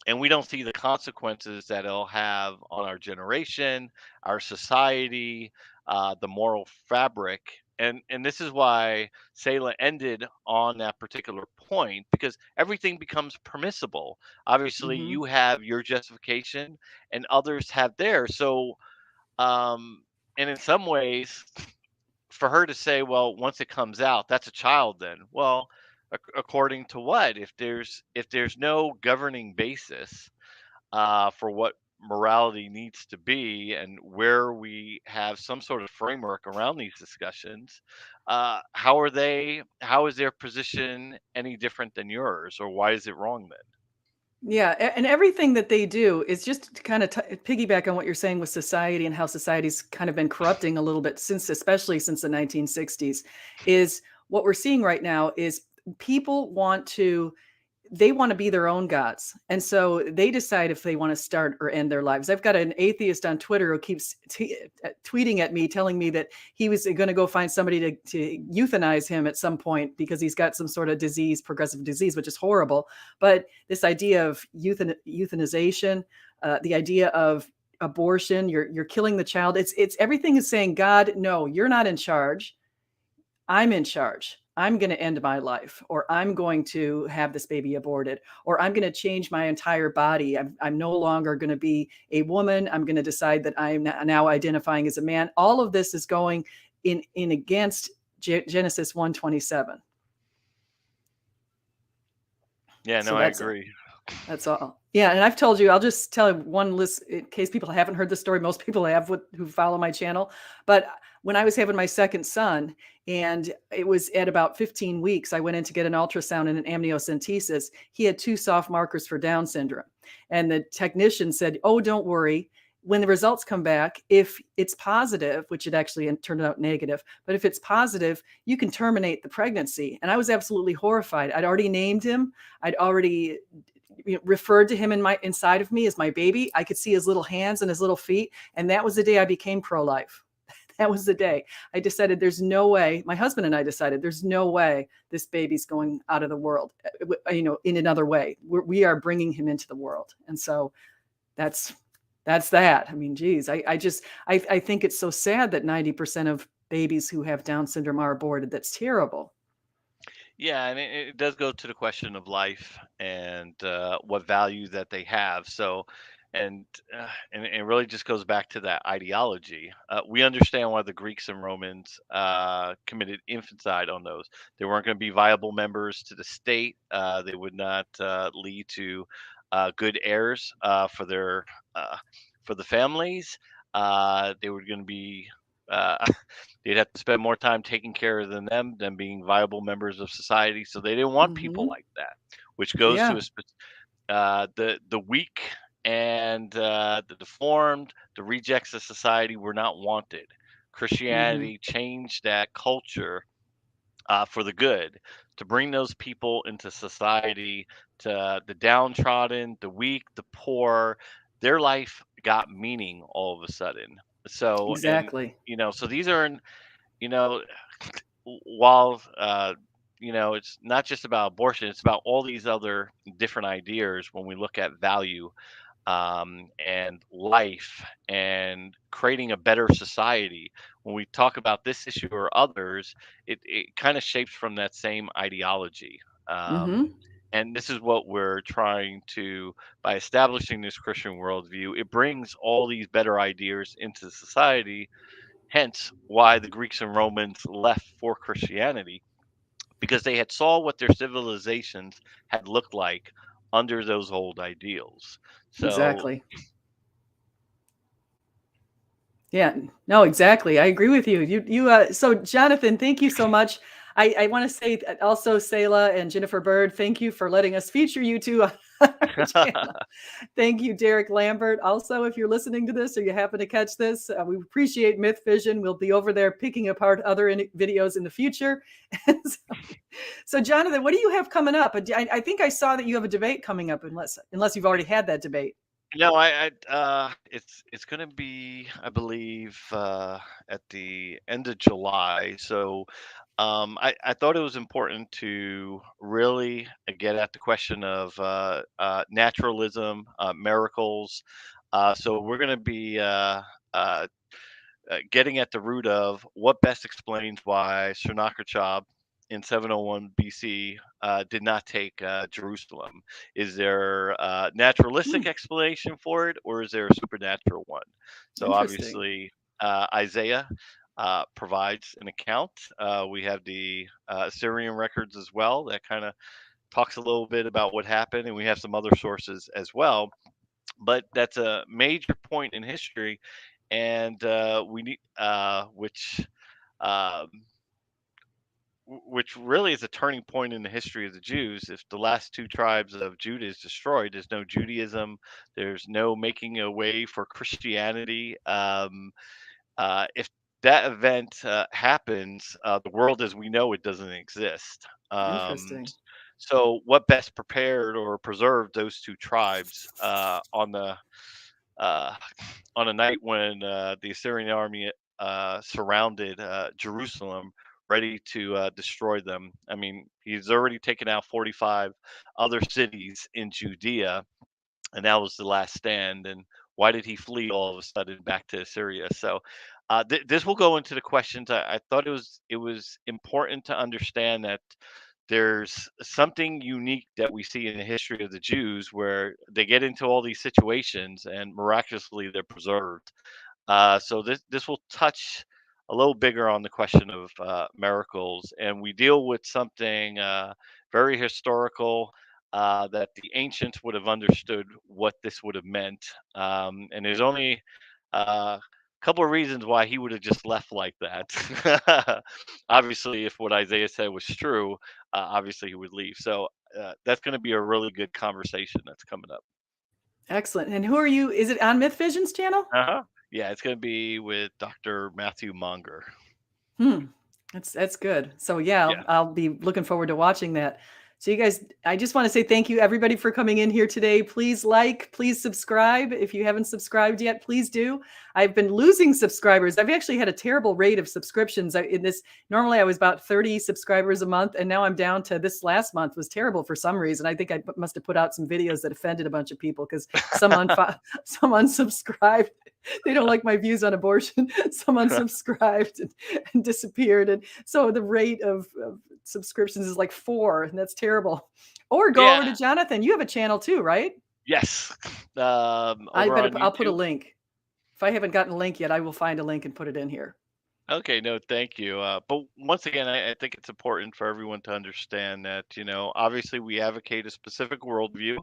S2: And we don't see the consequences that it'll have on our generation, our society, the moral fabric. And this is why Selah ended on that particular point, because everything becomes permissible. Obviously,
S1: mhm.
S2: you have your justification, and others have theirs. So, and in some ways, for her to say, well, once it comes out, that's a child. Then, well, according to what? If there's no governing basis for what morality needs to be, and where we have some sort of framework around these discussions, how is their position any different than yours, or why is it wrong then?
S1: Yeah, and everything that they do is just to kind of piggyback on what you're saying with society and how society's kind of been corrupting a little bit since, especially since the 1960s, is what we're seeing right now is people they want to be their own gods. And so they decide if they want to start or end their lives. I've got an atheist on Twitter who keeps tweeting at me, telling me that he was going to go find somebody to euthanize him at some point because he's got some sort of disease, progressive disease, which is horrible. But this idea of euthanization, the idea of abortion, you're killing the child. It's everything is saying, God, no, you're not in charge. I'm in charge. I'm going to end my life, or I'm going to have this baby aborted, or I'm going to change my entire body. I'm no longer going to be a woman. I'm going to decide that I'm now identifying as a man. All of this is going in against Genesis 1:27.
S2: Yeah,
S1: So
S2: no, I agree.
S1: That's all. Yeah, and I've told you, I'll just tell one list in case people haven't heard the story. Most people have who follow my channel. But when I was having my second son, and it was at about 15 weeks, I went in to get an ultrasound and an amniocentesis. He had 2 soft markers for Down syndrome. And the technician said, oh, don't worry. When the results come back, if it's positive, which it actually turned out negative, but if it's positive, you can terminate the pregnancy. And I was absolutely horrified. I'd already named him. I'd already referred to him inside of me as my baby. I could see his little hands and his little feet. And that was the day I became pro-life. That was the day I decided there's no way, my husband and I decided there's no way this baby's going out of the world, in another way. We are bringing him into the world. And so that's that. I mean, geez, I think it's so sad that 90% of babies who have Down syndrome are aborted. That's terrible.
S2: Yeah, and it does go to the question of life and what values that they have. So, and and it really just goes back to that ideology. We understand why the Greeks and Romans committed infanticide on those. They weren't going to be viable members to the state. They would not lead to good heirs uh, for the families. They were going to be uh, they'd have to spend more time taking care of them than being viable members of society. So they didn't want people
S1: Hmm.
S2: like that, which goes to
S1: Yeah.
S2: the weak and the deformed, the rejects of society were not wanted.
S1: Hmm.
S2: Christianity changed that culture for the good, to bring those people into society, to the downtrodden, the weak, the poor. Their life got meaning all of a sudden. So, and
S1: Exactly.
S2: so these are, you know, while it's not just about abortion, it's about all these other different ideas when we look at value and life and creating a better society. When we talk about this issue or others, it kind of shapes from that same ideology.
S1: Hmm.
S2: And this is what we're trying to, by establishing this Christian worldview, it brings all these better ideas into society. Hence, why the Greeks and Romans left for Christianity, because they had saw what their civilizations had looked like under those old ideals. So,
S1: Exactly. Yeah, no, exactly. I agree with you. So Jonathan, thank you so much. I want to say that also, Selah and Jennifer Bird, thank you for letting us feature you two on our channel. Thank you, Derek Lambert. Also, if you're listening to this or you happen to catch this, we appreciate Mythvision. We'll be over there picking apart other videos in the future. So, Jonathan, what do you have coming up? I think I saw that you have a debate coming up, unless you've already had that debate.
S2: No, it's gonna be, I believe, at the end of July. So, I thought it was important to really get at the question of naturalism, miracles. So we're gonna be uh, getting at the root of what best explains why Sennacherib in 701 BC did not take Jerusalem. Is there a naturalistic explanation for it, or is there a supernatural one? So
S1: Interesting.
S2: obviously, Isaiah provides an account. We have the Assyrian records as well that kind of talks a little bit about what happened, and we have some other sources as well. But that's a major point in history, and we need um, which really is a turning point in the history of the Jews. If the last two tribes of Judah is destroyed, there's no Judaism, there's no making a way for Christianity. If that event happens, the world as we know it doesn't exist.
S1: Interesting.
S2: So, what best prepared or preserved those two tribes uh, on a night when the Assyrian army surrounded Jerusalem, ready to destroy them? I mean, he's already taken out 45 other cities in Judea, and that was the last stand. And why did he flee all of a sudden back to Assyria? So this will go into the questions. I thought it was important to understand that there's something unique that we see in the history of the Jews where they get into all these situations and miraculously they're preserved. So this will touch a little bigger on the question of miracles, and we deal with something very historical that the ancients would have understood what this would have meant. And there's only a couple of reasons why he would have just left like that. Obviously, if what Isaiah said was true, obviously he would leave. So that's going to be a really good conversation that's coming up.
S1: Excellent. And who are you? Is it on Mythvision's channel?
S2: Uh-huh. Yeah, it's going to be with Dr. Matthew Monger.
S1: That's good. So yeah,
S2: Yeah.
S1: I'll be looking forward to watching that. So you guys, I just want to say thank you everybody for coming in here today. Please please subscribe. If you haven't subscribed yet, please do. I've been losing subscribers. I've actually had a terrible rate of subscriptions normally I was about 30 subscribers a month, and now I'm down to, this last month was terrible for some reason. I think I must have put out some videos that offended a bunch of people because some unsubscribed. They don't like my views on abortion. Some unsubscribed and disappeared. And so the rate of subscriptions is like 4, and that's terrible. Or go over to Jonathan. You have a channel too, right?
S2: Yes.
S1: I'll put a
S2: YouTube.
S1: link. If I haven't gotten a link yet, I will find a link and put it in here.
S2: Okay, no, thank you. But once again, I think it's important for everyone to understand that, obviously we advocate a specific worldview,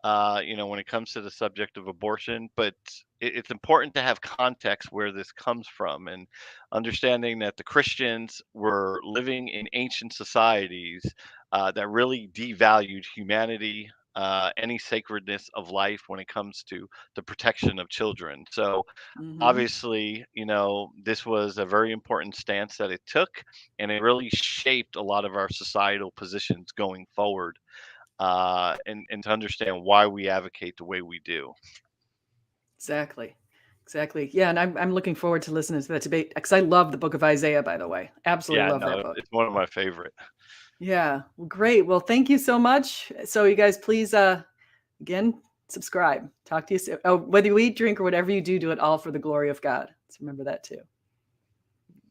S2: when it comes to the subject of abortion, but it's important to have context where this comes from and understanding that the Christians were living in ancient societies that really devalued humanity, any sacredness of life when it comes to the protection of children. So, obviously, this was a very important stance that it took, and it really shaped a lot of our societal positions going forward, and to understand why we advocate the way we do.
S1: Exactly. Yeah, and I'm looking forward to listening to that debate because I love the book of Isaiah, by the way. Absolutely love that book.
S2: It's one of my favorite.
S1: Yeah, well, great. Well, thank you so much. So you guys, please, again, subscribe. Talk to you soon. Oh, whether you eat, drink, or whatever you do, do it all for the glory of God. So remember that too.